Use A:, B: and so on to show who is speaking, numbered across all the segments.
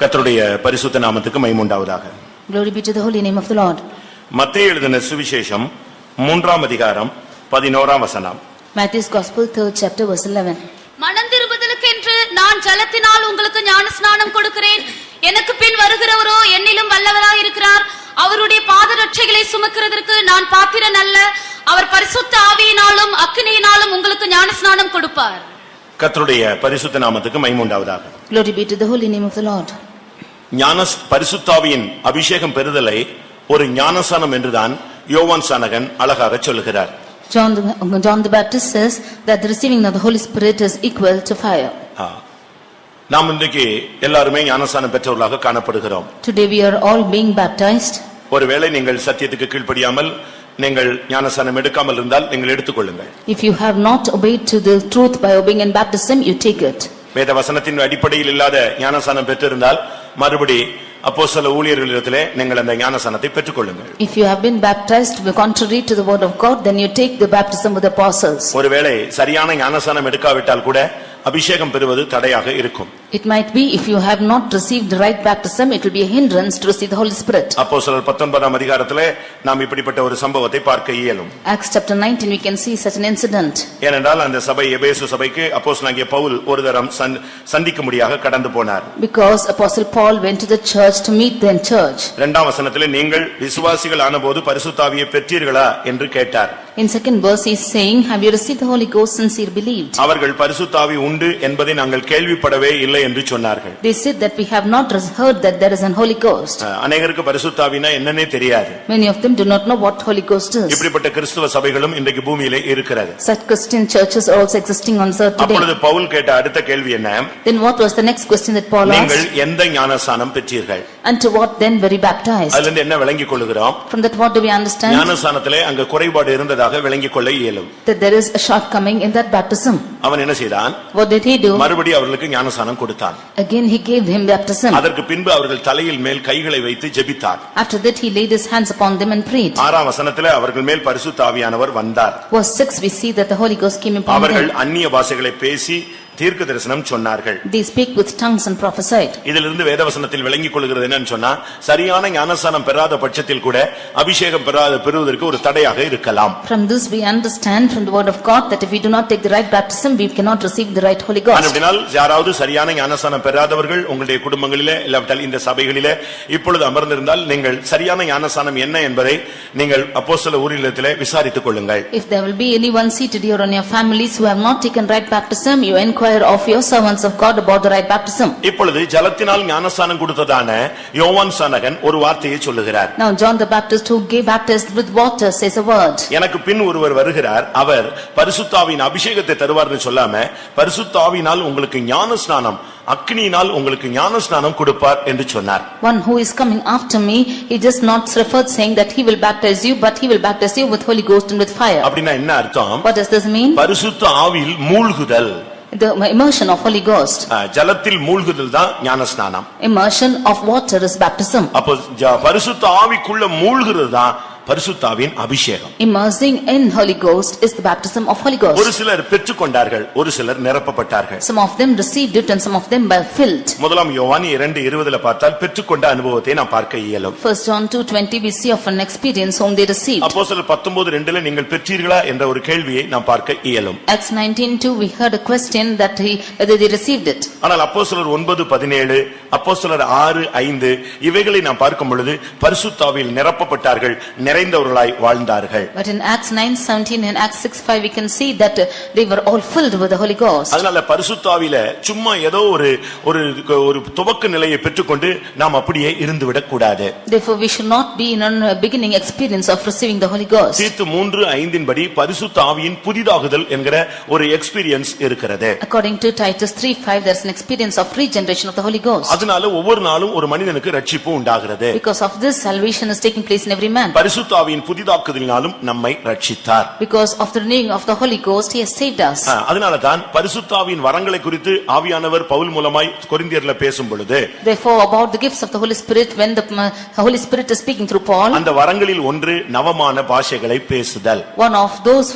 A: கர்த்தருடைய பரிசுத்த நாமத்துக்கு மகிமை உண்டாவதாக.
B: Glory be to the holy name of the Lord.
A: மத்தேயு எழுதின சுவிசேஷம் 3ஆம் அதிகாரம் 11ஆம் வசனம்.
B: Matthew's Gospel 3rd chapter verse 11.
C: மனந்திரும்புதலுக்கென்று நான் ஜலத்தினால் உங்களுக்கு ஞானஸ்நானம் கொடுக்கிறேன். எனக்கு பின் வருகிறவரோ என்னிலும் வல்லவராய் இருக்கிறார். அவருடைய பாதரட்சைகளை சுமக்கிறதற்கு நான் பாத்திரன் அல்ல. அவர் பரிசுத்த ஆவியினாலும் அக்கினியினாலும் உங்களுக்கு ஞானஸ்நானம் கொடுப்பார்.
A: கர்த்தருடைய பரிசுத்த நாமத்துக்கு மகிமை உண்டாவதாக.
B: Glory be to the holy name of the Lord.
A: பரிசுத்தாவியின் அபிஷேகம் பெறுதலை ஒரு ஞானஸ்நானம் என்றுதான் யோவான் சானகன் அழகாக சொல்லுகிறார்.
B: John the Baptist says that the receiving of the Holy Spirit is equal to fire.
A: நாம் இன்றைக்கு எல்லாருமே ஞானஸ்நானம் பெற்றவர்களாக காணப்படுகிறோம்.
B: Today we are all being baptized.
A: ஒருவேளை நீங்கள் சத்தியத்துக்கு கீழ்ப்படியாமல் நீங்கள் ஞானஸ்நானம் எடுக்காமல் இருந்தால் நீங்கள் எடுத்துக்கொள்ளுங்கள்.
B: If you have not obeyed to the truth by obeying in baptism, you take it.
A: வேத வசனத்தின் அடிப்படையில் இல்லாத ஞானஸ்நானம் பெற்றிருந்தால் மறுபடி அப்போஸ்தல ஊழியர்களிடத்திலே நீங்கள் அந்த ஞானஸ்நானத்தை பெற்றுக்கொள்ளுங்கள்.
B: If you have been baptized contrary to the word of God, then you take the baptism with the apostles.
A: ஒருவேளை சரியான ஞானஸ்நானம் எடுக்காவிட்டால் கூட அபிஷேகம் பெறுவது தடையாக இருக்கும்.
B: It might be if you have not received the right baptism, it will be a hindrance to receive the Holy Spirit.
A: அப்போஸ்தலர் 19ஆம் அதிகாரத்திலே நாம் இப்படிப்பட்ட ஒரு சம்பவத்தை பார்க்க இயலும்.
B: Acts chapter 19 we can see such an incident.
A: ஏனென்றால் அந்த சபை எபேசு சபைக்கு அப்போஸ்தலனாகிய பவுல் ஒரு தரம் சந்திக்கும்படியாக கடந்து போனார்.
B: Because apostle Paul went to the church to meet them church.
A: 2ஆம் வசனத்திலே நீங்கள் விசுவாசிகள் ஆனபோது பரிசுத்த ஆவியை பெற்றீர்களா என்று கேட்டார்.
B: In second verse he is saying, have you received the Holy Ghost since you believed?
A: அவர்கள் பரிசுத்த ஆவி உண்டு என்பதை நாங்கள் கேள்விப்படவே இல்லை என்று சொன்னார்கள்.
B: They said that we have not heard that there is an Holy Ghost.
A: அநேகருக்கு பரிசுத்த ஆவினா என்னன்னே தெரியாது.
B: Many of them do not know what Holy Ghost is.
A: இப்படிப்பட்ட கிறிஸ்தவ சபைகளும் இன்றைக்கு பூமியிலே இருக்கிறது.
B: Such Christian churches are also existing on earth today.
A: அப்பொழுது பவுல் கேட்ட அடுத்த கேள்வி என்ன?
B: Then what was the next question that Paul asked?
A: நீங்கள் எந்த ஞானஸ்நானம் பெற்றீர்கள்?
B: And to what then were you baptized?
A: அதிலிருந்து என்ன விளங்கிக் கொள்கிறோம்?
B: From that what do we understand?
A: ஞானஸ்நானத்திலே அங்க குறைபாடு இருந்ததாக விளங்கிக் கொள்ள இயலும்.
B: That there is a shortcoming in that baptism.
A: அவன் என்ன செய்தான்?
B: What did he do?
A: மறுபடியும் அவர்களுக்கு ஞானஸ்நானம் கொடுத்தான்.
B: Again he gave him baptism.
A: அதற்கு பின்பு அவர்கள் தலையில் மேல் கைகளை வைத்து ஜெபித்தார்.
B: After that he laid his hands upon them and prayed.
A: 6ஆம் வசனத்திலே அவர்கள் மேல் பரிசுத்த ஆவியானவர் வந்தார்.
B: Verse 6 we see that the Holy Ghost came upon them.
A: அவர்கள் அந்நிய பாஷைகளை பேசி தீர்க்க தரிசனம் சொன்னார்கள்.
B: They speak with tongues and prophesied.
A: இதிலிருந்து வேதவசனத்தில் விளங்கிக் கொள்கிறது என்னன்னு சொன்னா சரியான ஞானஸ்நானம் பெறாத பட்சத்தில் கூட அபிஷேகம் பெறுவதற்கு ஒரு தடையாக இருக்கலாம்.
B: From this we understand from the word of God that if we do not take the right baptism we cannot receive the right Holy Ghost.
A: அப்படினால் யாராவது சரியான ஞானஸ்நானம் பெறாதவர்கள் உங்களுடைய குடும்பங்களிலே இல்லாவிட்டால் இந்த சபைகளிலே இப்பொழுது அமர்ந்திருந்தால் நீங்கள் சரியான ஞானஸ்நானம் என்ன என்பதை நீங்கள் அப்போஸ்தல ஊழியத்திலே விசாரித்துக் கொள்ளுங்கள்.
B: If there will be anyone seated here on your families who have not taken right baptism, you inquire of your servants of God about the right baptism.
A: இப்பொழுது ஜலத்தினால் ஞானஸ்நானம் கொடுத்ததான யோவான் சானகன் ஒரு வார்த்தையை சொல்லுகிறார்.
B: Now John the Baptist who gave baptism with water says a word.
A: எனக்கு பின் ஒருவர் வருகிறார், அவர் பரிசுத்த ஆவியின் அபிஷேகத்தை தருவார்னு சொல்லாம பரிசுத்த ஆவியினால் உங்களுக்கு ஞானஸ்நானம் அக்னியினால் உங்களுக்கு ஞானஸ்நானம் கொடுப்பார் என்று சொன்னார்.
B: One who is coming after me, he just not referred saying that he will baptize you, but he will baptize you with Holy Ghost and with fire.
A: அப்படினா என்ன அர்த்தம்?
B: What does this mean?
A: பரிசுத்த ஆவியில் மூழ்குதல்.
B: The immersion of Holy Ghost.
A: ஜலத்தில் மூழ்குதல் தான் ஞானஸ்நானம்.
B: Immersion of water is baptism.
A: அப்ப பரிசுத்த ஆவிக்குள்ள மூழ்குறது தான் பரிசுத்தாவின் அபிஷேகம்.
B: Immersing in Holy Ghost is the baptism of Holy Ghost.
A: ஒரு சிலர் பெற்றுக்கொண்டார்கள், ஒரு சிலர் நிரப்பப்பட்டார்கள்.
B: Some of them received it and some of them were filled.
A: முதலாம் யோவான் 2:20 பார்த்தால் பெற்றுக்கொண்ட அனுபவத்தை நாம் பார்க்க இயலும்.
B: 1 John 2:20 we see of an experience whom they received.
A: அப்போஸ்தலர் 19:2 நீங்கள் பெற்றீர்களா என்ற ஒரு கேள்வியை நாம் பார்க்க இயலும்.
B: Acts 19:2 we heard a question that whether they received it.
A: ஆனால் அப்போஸ்தலர் 9:17 அப்போஸ்தலர் 6:5 இவைகளை நாம் பார்க்கும் பொழுது பரிசுத்த ஆவியில் நிரப்பப்பட்டார்கள், நிறைந்தவர்களாய் வாழ்ந்தார்கள்.
B: But in Acts 9:17 and Acts 6:5 we can see that they were all filled with the Holy Ghost.
A: அதனால பரிசுத்த ஆவியில சும்மா ஏதோ ஒரு துவக்க நிலையை பெற்றுக்கொண்டு நாம் அப்படியே இருந்து விடக் கூடாது.
B: Therefore we should not be in a beginning experience of receiving the Holy Ghost.
A: தீத்து 3:5 படி பரிசுத்த ஆவியின் புதிதாகுதல் என்கிற ஒரு எக்ஸ்பீரியன்ஸ் இருக்கிறது.
B: According to Titus 3:5 there is an experience of regeneration of the Holy Ghost.
A: அதனால ஒவ்வொரு நாளும் ஒரு மனிதனுக்கு ரட்சிப்பு உண்டாகிறது.
B: Because of this salvation is taking place in every man.
A: பரிசுத்த ஆவியின் புதிதாக்குதலினாலும் நம்மை ரட்சித்தார்.
B: Because of the renewing of the Holy Ghost he has saved us.
A: அதனால தான் பரிசுத்த ஆவியின் வரங்களை குறித்து ஆவியானவர் பவுல் மூலமாய் கொரிந்தியர்ல பேசும் பொழுது
B: Therefore about the gifts of the Holy Spirit when the Holy Spirit is speaking through Paul,
A: அந்த வரங்களில் ஒன்று நவமான பாஷைகளை பேசுதல்.
B: one of those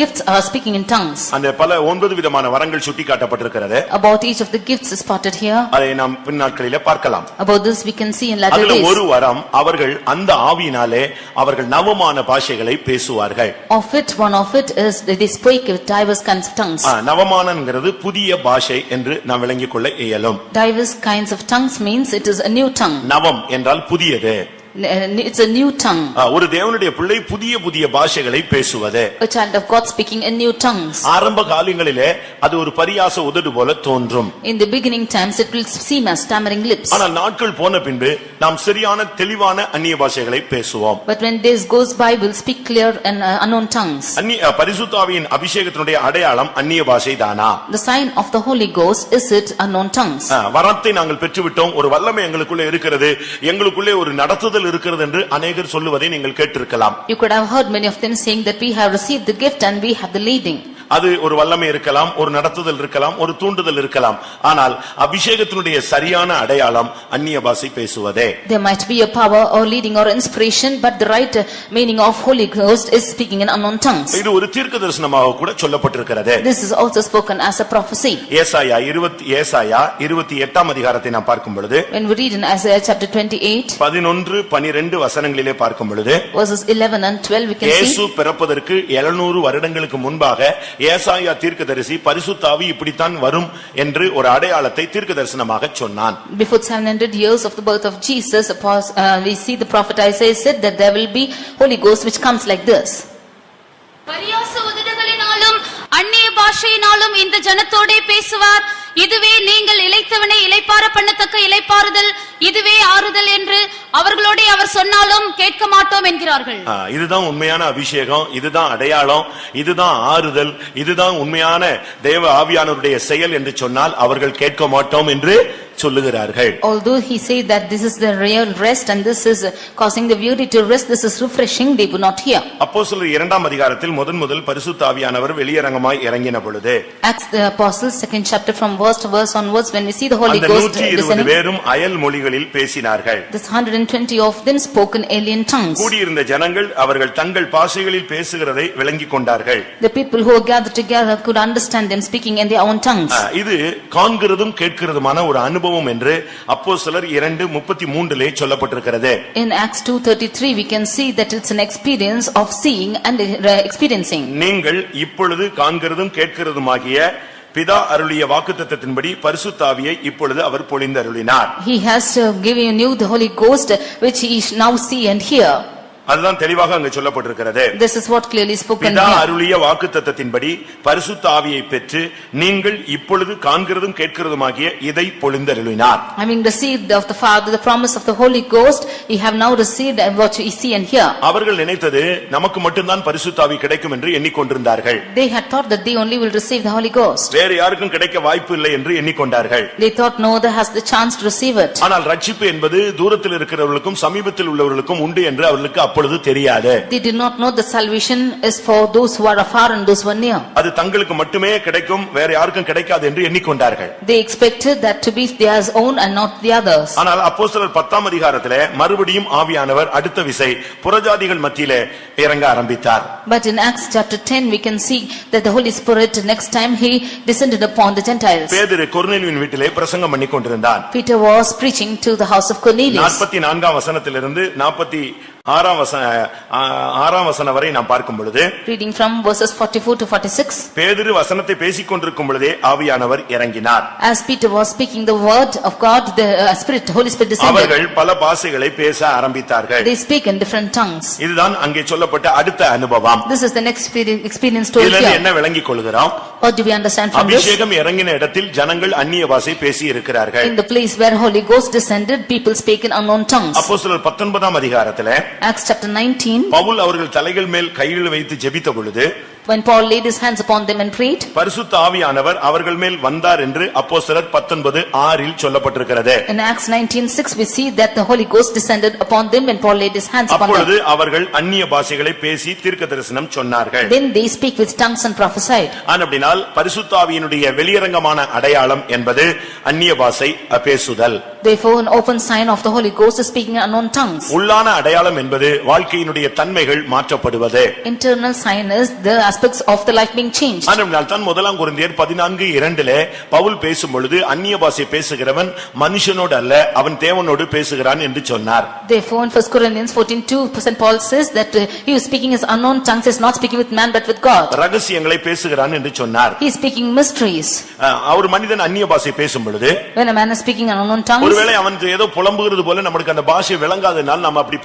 B: gifts are speaking in tongues.
A: அந்த பல 9 விதமான வரங்கள் சுட்டிக்காட்டப்பட்டிருக்கிறது.
B: About each of the gifts is spotted here.
A: அதை நாம் பின்னாட்களிலே பார்க்கலாம்.
B: About this we can see in latter
A: அதுல
B: days.
A: ஒரு வரம் அவர்கள் அந்த ஆவியினாலே அவர்கள் நவமான பாஷைகளை பேசுவார்கள்.
B: Of it, one of it is that they speak with diverse kinds of tongues.
A: நவமானங்கிறது புதிய பாஷை என்று நாம் விளங்கிக் கொள்ள இயலும்.
B: Diverse kinds of tongues means it is a new tongue.
A: நவம் என்றால் புதியது.
B: It's a new tongue.
A: ஒரு தேவனுடைய பிள்ளை புதிய புதிய பாஷைகளை பேசுவது.
B: A child of God speaking in new tongues.
A: ஆரம்ப காலங்களிலே அது ஒரு பரியாச உதடு போல தோன்றும்.
B: In the beginning times it will seem as stammering lips.
A: ஆனால் நாட்கள் போன பின்பு நாம் சரியான தெளிவான அந்நிய பாஷைகளை பேசுவோம்.
B: But when days goes by we'll speak clear and unknown tongues.
A: பரிசுத்த ஆவியின் அபிஷேகத்தினுடைய அடையாளம் அந்நிய பாஷை தானா?
B: The sign of the Holy Ghost is it unknown tongues.
A: வரத்தை நாங்கள் பெற்றுவிட்டோம், ஒரு வல்லமை எங்களுக்குள்ளே இருக்கிறது, எங்களுக்குள்ளே ஒரு நடத்துதல் இருக்கிறது என்று அநேகர் சொல்லுவதை நீங்கள் கேட்டிருக்கலாம்.
B: You could have heard many of them saying that we have received the gift and we have the leading.
A: அது ஒரு வல்லமை இருக்கலாம், ஒரு நடத்துதல் இருக்கலாம், ஒரு தூண்டுதல் இருக்கலாம். ஆனால் அபிஷேகத்தினுடைய சரியான அடையாளம் அந்நிய பாஷை பேசுவதே.
B: There might be a power or leading or inspiration, but the right meaning of Holy Ghost is speaking in unknown tongues.
A: இது ஒரு தீர்க்கதரிசனமாக கூட சொல்லப்பட்டிருக்கிறது.
B: This is also spoken as a prophecy.
A: ஏசாயா 28ஆம் அதிகாரத்தை நாம் பார்க்கும் பொழுது,
B: When we read in Isaiah chapter 28,
A: 11-12 வசனங்களிலே பார்க்கும் பொழுது,
B: verses 11 and 12 we can
A: இயேசு
B: see.
A: பிறப்பதற்கு 700 வருடங்களுக்கு முன்பாக ஏசாயா தீர்க்கதரிசி பரிசுத்த ஆவி இப்படித்தான் வரும் என்று ஒரு அடையாளத்தை தீர்க்கதரிசனமாக சொன்னான்.
B: Before 700 years of the birth of Jesus, we see the prophet Isaiah said that there will be Holy Ghost which comes like this.
C: பரியாச உதடுகளினாலும் அந்நிய பாஷையினாலும் இந்த ஜனத்தோடே பேசுவார். இதுவே நீங்கள் இளைத்தவனை இளைப்பாற பண்ணத்தக்க இளைப்பாறுதல், இதுவே ஆறுதல் என்று அவர்களோடே அவர் சொன்னாலும் கேட்க மாட்டோம் என்கிறார்கள்.
A: இதுதான் உண்மையான அபிஷேகம், இதுதான் அடையாளம், இதுதான் ஆறுதல், இதுதான் உண்மையான தேவ ஆவியானவருடைய செயல் என்று சொன்னால் அவர்கள் கேட்க மாட்டோம் என்று சொல்லுகிறார்கள்.
B: Although he said that this is the real rest and this is causing the beauty to rest, this is refreshing, they would not hear.
A: அப்போஸ்தலர் 2ஆம் அதிகாரத்தில் முதல் பரிசுத்த ஆவியானவர் வெளியரங்கமாய் இறங்கின பொழுது,
B: Acts the Apostles 2nd chapter from verse to verse onwards, when we see the Holy
A: அந்த
B: Ghost
A: 120
B: descending,
A: பேரும் அயல் மொழிகளில் பேசினார்கள்.
B: this 120 of them spoke in alien tongues.
A: கூடியிருந்த ஜனங்கள் அவர்கள் தங்கள் பாஷைகளில் பேசுகிறதை விளங்கிக் கொண்டார்கள்.
B: The people who were gathered together could understand them speaking in their own tongues.
A: இது காண்கிறதும் கேட்கிறதுமான ஒரு அனுபவம் என்று அப்போஸ்தலர் 2:33 சொல்லப்பட்டிருக்கிறது.
B: In Acts 2:33 we can see that it's an experience of seeing and experiencing.
A: நீங்கள் இப்பொழுது காண்கிறதும் கேட்கிறதுமாகிய பிதா அருளிய வாக்குத்தத்தத்தின்படி பரிசுத்த ஆவியை இப்பொழுது அவர் பொழிந்தருளினார்.
B: He has given you the Holy Ghost which ye now see and hear.
A: அதுதான் தெளிவாக அங்கு சொல்லப்பட்டிருக்கிறது.
B: This is what clearly spoken
A: பிதா
B: here.
A: அருளிய வாக்குத்தத்தத்தின்படி பரிசுத்த ஆவியை பெற்று நீங்கள் இப்பொழுது காண்கிறதும் கேட்கிறதுமாகிய இதை பொழிந்தருளினார்.
B: Having received of the Father the promise of the Holy Ghost, ye have now received what ye see and hear.
A: அவர்கள் நினைத்தது நமக்கு மட்டும்தான் பரிசுத்த ஆவி கிடைக்கும் என்று எண்ணிக்கொண்டிருந்தார்கள்.
B: They had thought that they only will receive the Holy Ghost.
A: வேறு யாருக்கும் கிடைக்க வாய்ப்பு இல்லை என்று எண்ணிக்கொண்டார்கள்.
B: They thought no other has the chance to receive it.
A: ஆனால் ரட்சிப்பு என்பது தூரத்தில் இருக்கிறவர்களுக்கும் சமீபத்தில் உள்ளவர்களுக்கும் உண்டு என்று அவர்களுக்கு அப்பொழுது தெரியாது.
B: They did not know the salvation is for those who are afar and those who are near.
A: அது தங்களுக்கு மட்டுமே கிடைக்கும், வேற யாருக்கும் கிடைக்காது என்று எண்ணிக்கொண்டார்கள்.
B: They expected that to be theirs own and not the others.
A: ஆனால் அப்போஸ்தலர் 10ஆம் அதிகாரத்திலே மறுபடியும் ஆவியானவர் அடுத்த விசை புறஜாதிகள் மத்தியிலே இறங்க ஆரம்பித்தார்.
B: But in Acts chapter 10 we can see that the Holy Spirit next time he descended upon the Gentiles.
A: பேதுரு கொர்நேலியுவின் வீட்டிலே பிரசங்கம் பண்ணிக் கொண்டிருந்தான்.
B: Peter was preaching to the house of Cornelius.
A: 44ஆம் வசனத்திலிருந்து 46ஆம் வசனம் வரை நாம் பார்க்கும் பொழுது,
B: Reading from verses 44 to 46.
A: பேதுரு வசனத்தை பேசிக் கொண்டிருக்கும் பொழுதே ஆவியானவர் இறங்கினார்.
B: As Peter was speaking the word of God, the Holy Spirit descended.
A: அவர்கள் பல பாஷைகளை பேச ஆரம்பித்தார்கள்.
B: They speak in different tongues.
A: இதுதான் அங்கே சொல்லப்பட்ட அடுத்த அனுபவம்.
B: This is the next experience told
A: இதிலிருந்து என்ன
B: here.
A: விளங்கிக் கொள்கிறோம்?
B: What do we understand from this?
A: அபிஷேகம் இறங்கின இடத்தில் ஜனங்கள் அந்நிய பாஷை பேசி இருக்கிறார்கள்.
B: In the place where Holy Ghost descended, people speak in unknown tongues.
A: அப்போஸ்தலர் 19ஆம் அதிகாரத்திலே
B: Acts chapter 19,
A: பவுல் அவர்கள் தலைகள் மேல் கைகள் வைத்து ஜெபித்த பொழுது,
B: when Paul laid his hands upon them and prayed,
A: பரிசுத்த ஆவியானவர் அவர்கள் மேல் வந்தார் என்று அப்போஸ்தலர் 19:6 சொல்லப்பட்டிருக்கிறது.
B: in Acts 19:6 we see that the Holy Ghost descended upon them when Paul laid his hands upon
A: அப்பொழுது
B: them.
A: அவர்கள் அந்நிய பாஷைகளை பேசி தீர்க்கதரிசனம் சொன்னார்கள்.
B: Then they speak with tongues and prophesied.
A: அப்படினால் பரிசுத்த ஆவியினுடைய வெளியரங்கமான அடையாளம் என்பது அந்நிய பாஷை பேசுதல்.
B: Therefore an open sign of the Holy Ghost is speaking in unknown tongues.
A: உள்ளான அடையாளம் என்பது வாழ்க்கையினுடைய தன்மைகள் மாற்றப்படுவது.
B: Internal sign is the aspects of the life being changed.
A: அதனால் தான் முதலாம் கொரிந்தியர் 14:2 பவுல் பேசும் பொழுது அந்நிய பாஷை பேசுகிறவன் மனுஷனோடு அல்ல அவன் தேவனோடு பேசுகிறான் என்று சொன்னார்.
B: Therefore in 1 Corinthians 14:2 Paul says that he who is speaking his unknown tongues is not speaking with man but with God.
A: ரகசியங்களை பேசுகிறான் என்று சொன்னார்.
B: He is speaking mysteries.
A: ஒரு மனிதன் அந்நிய பாஷை பேசும் பொழுது
B: when a man is speaking an unknown tongues,
A: ஒருவேளை அவன் ஏதோ புலம்புகிறது போல நமக்கு அந்த பாஷை விளங்காதனால் நாம் அப்படி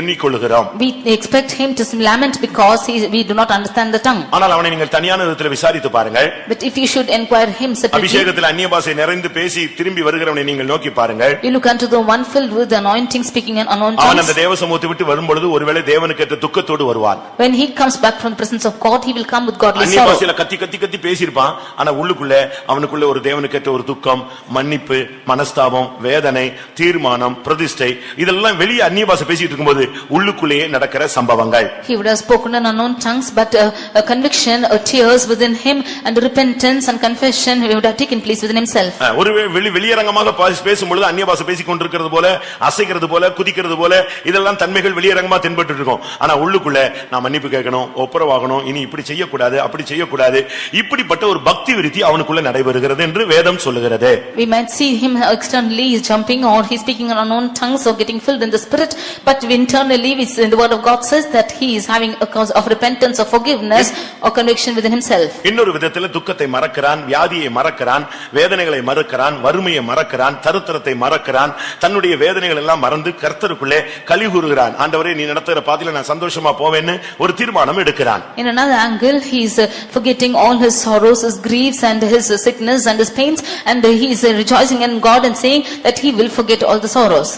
A: எண்ணிக்கொள்கிறோம்.
B: we expect him to lament because we do not understand the tongue.
A: ஆனால் அவனை நீங்கள் தனியான விதத்தில் விசாரித்து பாருங்கள்.
B: But if you should inquire him separately,
A: அபிஷேகத்தில் அந்நிய பாஷை நிறைந்து பேசி திரும்பி வருகிறவனை நீங்கள் நோக்கி பாருங்கள்.
B: you look unto the one filled with the anointing speaking an unknown
A: அவன்
B: tongues.
A: அந்த தேவ சமூகத்தை விட்டு வரும்பொழுது ஒருவேளை தேவனுக்கு ஏற்ற துக்கத்தோடு வருவான்.
B: when he comes back from the presence of God, he will come with godly
A: அந்நிய
B: sorrow.
A: பாஷையில கத்தி கத்தி கத்தி பேசியிருப்பான். ஆனா உள்ளுக்குள்ள அவனுக்குள்ள ஒரு தேவனுக்கு ஏற்ற ஒரு துக்கம், மன்னிப்பு, மனஸ்தாபம், வேதனை, தீர்மானம், பிரதிஷ்டை இதெல்லாம் வெளியே அந்நிய பாஷை பேசிட்டு இருக்கும்போது உள்ளுக்குள்ளேயே நடக்கிற சம்பவங்கள்.
B: he would have spoken in unknown tongues, but a conviction, tears within him, and repentance and confession would have taken place within himself.
A: ஒரு வெளியரங்கமாக பேசும்பொழுது அந்நிய பாஷை பேசிக் கொண்டிருக்கிறது போல, அசைக்கிறது போல, குதிக்கிறது போல இதெல்லாம் தன்மைகள் வெளியரங்கமா தென்பட்டு இருக்கும். ஆனா உள்ளுக்குள்ள நான் மன்னிப்பு கேட்கணும், ஒப்புரவாகணும், இனி இப்படி செய்யக்கூடாது, அப்படி செய்யக்கூடாது, இப்படிப்பட்ட ஒரு பக்தி விருத்தி அவனுக்குள்ள நடைபெறுகிறது என்று வேதம் சொல்லுகிறது.
B: we might see him externally is jumping or he is speaking in unknown tongues or getting filled in the spirit, but internally in the word of God says that he is having a cause of repentance or forgiveness or conviction within himself.
A: இன்னொரு விதத்தில் துக்கத்தை மறக்கிறான், வியாதியை மறக்கிறான், வேதனைகளை மறக்கிறான், வறுமையை மறக்கிறான், தரித்திரத்தை மறக்கிறான், தன்னுடைய வேதனைகள் எல்லாம் மறந்து கர்த்தருக்குள்ளே கலிகூறுகிறான். ஆண்டவரே நீ நடத்துகிற பாதையில நான் சந்தோஷமா போவேன்னு ஒரு தீர்மானம் எடுக்கிறான்.
B: in another angle he is forgetting all his sorrows, his griefs and his sickness and his pains, and he is rejoicing in God and saying that he will forget all the sorrows.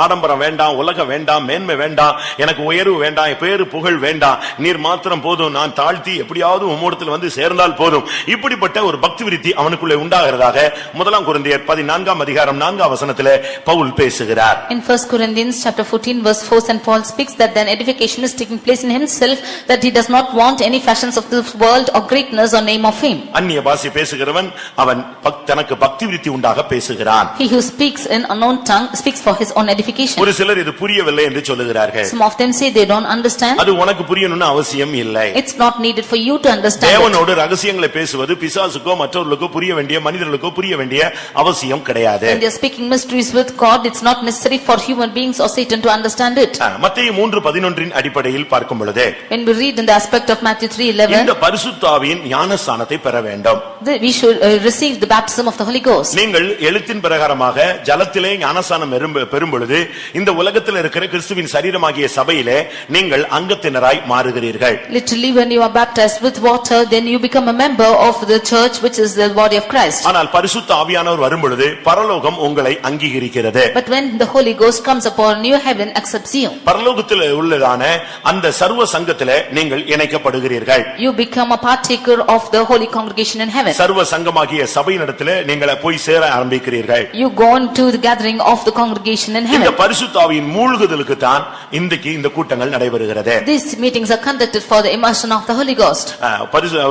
A: ஆடம்பரம் வேண்டாம், உலகம் வேண்டாம், மேன்மை வேண்டாம், எனக்கு உயர்வு வேண்டாம், பேரு புகழ் வேண்டாம், நீர் மாத்திரம் போதும், நான் தாழ்த்தி எப்படியாவது உம்மிடத்தில் வந்து சேர்ந்தால் போதும். இப்படிப்பட்ட ஒரு பக்தி விருத்தி அவனுக்குள்ளே உண்டாகிறதாக முதலாம் கொரிந்தியர் 14:4 பவுல் பேசுகிறார்.
B: in 1 Corinthians chapter 14 verse 4 St. Paul speaks that then edification is taking place in himself, that he does not want any fashions of this world or greatness or name of fame.
A: அந்நிய பாஷை பேசுகிறவன் அவன் தனக்கு பக்தி விருத்தி உண்டாக பேசுகிறான்.
B: he who speaks in unknown tongue speaks for his own edification.
A: ஒரு சிலர் இது புரியவில்லை என்று சொல்லுகிறார்கள்.
B: some of them say they don't understand.
A: அது உனக்கு புரியணும்னு அவசியம் இல்லை.
B: it's not needed for you to understand.
A: தேவனோடு ரகசியங்களை பேசுவது பிசாசுக்கோ மற்றவர்களுக்கோ புரிய வேண்டிய, மனிதர்களுக்கோ புரிய வேண்டிய அவசியம் கிடையாது.
B: when they are speaking mysteries with God, it's not necessary for human beings or Satan to understand it.
A: மத்தேயு 3:11 அடிப்படையில் பார்க்கும் பொழுது
B: when we read in the aspect of Matthew 3:11,
A: இந்த பரிசுத்த ஆவியின் ஞானஸ்நானத்தை பெற வேண்டும்.
B: we should receive the baptism of the Holy Ghost.
A: நீங்கள் எழுத்தின் பிரகாரமாக ஜலத்திலே ஞானஸ்நானம் பெறும் பொழுது இந்த உலகத்தில் இருக்கிற கிறிஸ்துவின் சரீரமாகிய சபையிலே நீங்கள் அங்கத்தினராய் மாறுகிறீர்கள்.
B: literally when you are baptized with water, then you become a member of the church which is the body of Christ.
A: ஆனால் பரிசுத்த ஆவியானவர் வரும் பொழுது பரலோகம் உங்களை அங்கீகரிக்கிறது.
B: but when the Holy Ghost comes upon you, heaven accepts you.
A: பரலோகத்தில் உள்ளதான அந்த சர்வ சங்கத்திலே நீங்கள் இணைக்கப்படுகிறீர்கள்.
B: you become a partaker of the holy congregation in heaven.
A: சர்வ சங்கமாகிய சபையினிடத்திலே நீங்கள் போய் சேர ஆரம்பிக்கிறீர்கள்.
B: you go into the gathering of the congregation in heaven.
A: இந்த பரிசுத்த ஆவியின் மூழ்குதலுக்கு தான் இன்றைக்கு இந்த கூட்டங்கள் நடைபெறுகிறது.
B: these meetings are conducted for the immersion of the Holy Ghost.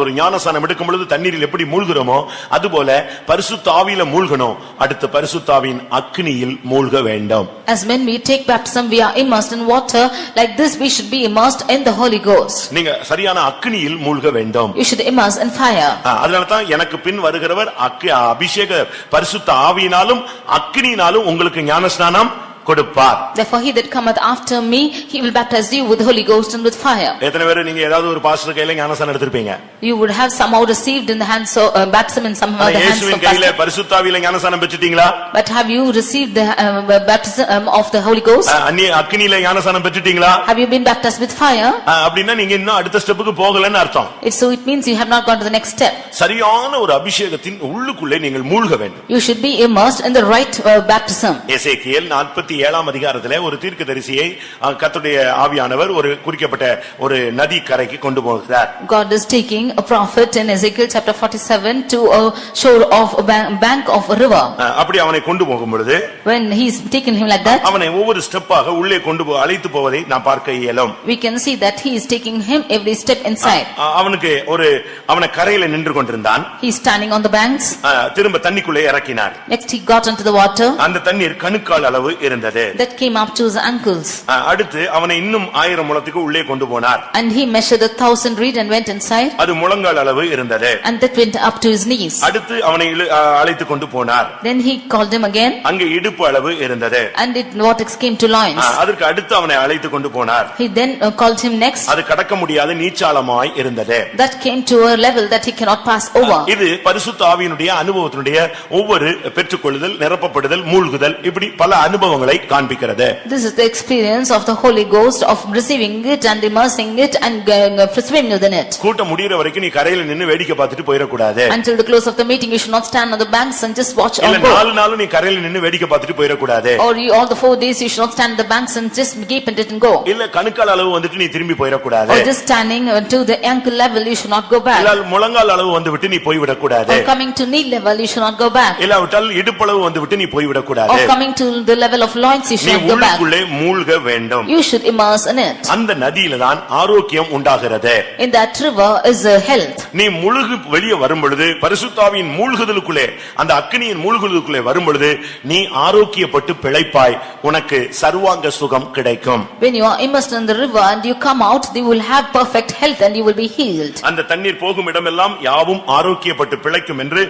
A: ஒரு ஞானஸ்நானம் எடுக்கும் பொழுது தண்ணீரில் எப்படி மூழ்கிறோமோ அதுபோல பரிசுத்த ஆவியில மூழ்கணும். அடுத்து பரிசுத்த ஆவியின் அக்கினியில் மூழ்க வேண்டும்.
B: as when we take baptism, we are immersed in water. like this we should be immersed in the Holy Ghost.
A: நீங்க சரியான அக்கினியில் மூழ்க வேண்டும்.
B: you should immerse in fire.
A: அதனால தான் எனக்கு பின் வருகிறவர் அபிஷேக பரிசுத்த ஆவியினாலும் அக்கினியினாலும் உங்களுக்கு ஞானஸ்நானம் கொடுப்பார்.
B: therefore he that cometh after me, he will baptize you with the Holy Ghost and with fire.
A: எத்தனை பேர் நீங்க ஏதாவது ஒரு பாஸ்டர் கையில ஞானஸ்நானம் எடுத்துப்பீங்க?
B: you would have somehow received in the hands of baptism in some of the hands of
A: இயேசுவின் கையில பரிசுத்த ஆவியில ஞானஸ்நானம் பெற்றுட்டீங்களா?
B: but have you received the baptism of the Holy Ghost?
A: அக்கினியில ஞானஸ்நானம் பெற்றுட்டீங்களா?
B: have you been baptized with fire?
A: அப்படினா நீங்க இன்னும் அடுத்த ஸ்டெப்புக்கு போகலன்னு அர்த்தம்.
B: if so, it means you have not gone to the next step.
A: சரியான ஒரு அபிஷேகத்தின் உள்ளுக்குள்ளே நீங்கள் மூழ்க வேண்டும்.
B: you should be immersed in the right baptism.
A: எசேக்கியேல் 47 அதிகாரத்திலே ஒரு தீர்க்கதரிசியை கர்த்தருடைய ஆவியானவர் ஒரு குறிக்கப்பட்ட ஒரு நதி கரைக்கு கொண்டு போகிறார்.
B: God is taking a prophet in Ezekiel chapter 47 to a shore of a bank of a river.
A: அப்படி அவனை கொண்டு போகும் பொழுது
B: when he is taking him like that,
A: அவனை ஒவ்வொரு ஸ்டெப்பாக உள்ளே கொண்டு அழைத்து போவதை நாம் பார்க்க இயலும்.
B: we can see that he is taking him every step inside.
A: அவனுக்கு அவனை கரையில நின்று கொண்டிருந்தான்.
B: he is standing on the banks.
A: திரும்ப தண்ணிக்குள்ளே இறக்கினார்.
B: next he got into the water.
A: அந்த தண்ணீர் கணுக்கால் அளவு இருந்தது. இருந்தது.
B: that came up to his ankles.
A: அடுத்து அவனை இன்னும் 1000 முழத்துக்கு உள்ளே கொண்டு போனார்.
B: And he measured 1,000 reed and went inside.
A: அது முழங்கால் அளவு இருந்தது.
B: And that went up to his knees.
A: அடுத்து அவனை அழைத்து கொண்டு போனார்.
B: Then he called him again.
A: அங்கே இடுப்பு அளவு இருந்தது.
B: And it what came to loins.
A: அதற்கு அடுத்து அவனை அழைத்து கொண்டு போனார்.
B: He then called him next.
A: அது கடக்க முடியாத நீச்சாளமாய் இருந்தது.
B: That came to a level that he cannot pass over.
A: இது பரிசுத்த ஆவியினுடைய அனுபவத்தினுடைய ஒவ்வொரு பெற்றுக்கொள்ளுதல், நிரப்பப்படுதல், மூழ்குதல், இப்படி பல அனுபவங்களை காண்பிக்கிறது.
B: This is the experience of the Holy Ghost of receiving it and immersing it and swimming within it.
A: கூட்டம் முடியற வரைக்கும் நீ கரையில நின்னு வேடிக்கை பார்த்துட்டு போயிர கூடாது.
B: Until the close of the meeting you should not stand on the banks and just watch or go.
A: இல்ல நாலு நீ கரையில நின்னு வேடிக்கை பார்த்துட்டு போயிர கூடாது.
B: Or all the 4 days you should not stand on the banks and just gape at it and go.
A: இல்ல கணுக்கால் அளவு வந்துட்டு நீ திரும்பி போயிர கூடாது.
B: Or just standing to the ankle level you should not go back.
A: இல்ல முழங்கால் அளவு வந்துவிட்டு நீ போய் விட கூடாது.
B: Or coming to knee level you should not go back.
A: இல்ல விட்டால் இடுப்பளவு வந்துவிட்டு நீ போய் விட கூடாது.
B: Or coming to the level of loins you should not go back.
A: நீ உள்ளுக்குள்ளே மூழ்க வேண்டும்.
B: You should immerse in it.
A: அந்த நதியில தான் ஆரோக்கியம் உண்டாகிறது.
B: In that river is health.
A: நீ முழுகு வெளியே வரும் பொழுது பரிசுத்த ஆவியின் மூழ்குதலுக்குள்ளே, அந்த அக்கினியின் மூழ்குதலுக்குள்ளே வரும் பொழுது நீ ஆரோக்கியப்பட்டு பிழைப்பாய், உனக்கு சர்வாங்க சுகம் கிடைக்கும்.
B: When you are immersed in the river and you come out, you will have perfect health and you will be healed.
A: அந்த தண்ணீர் போகும் இடமெல்லாம் யாவும் ஆரோக்கியப்பட்டு பிழைக்கும் என்று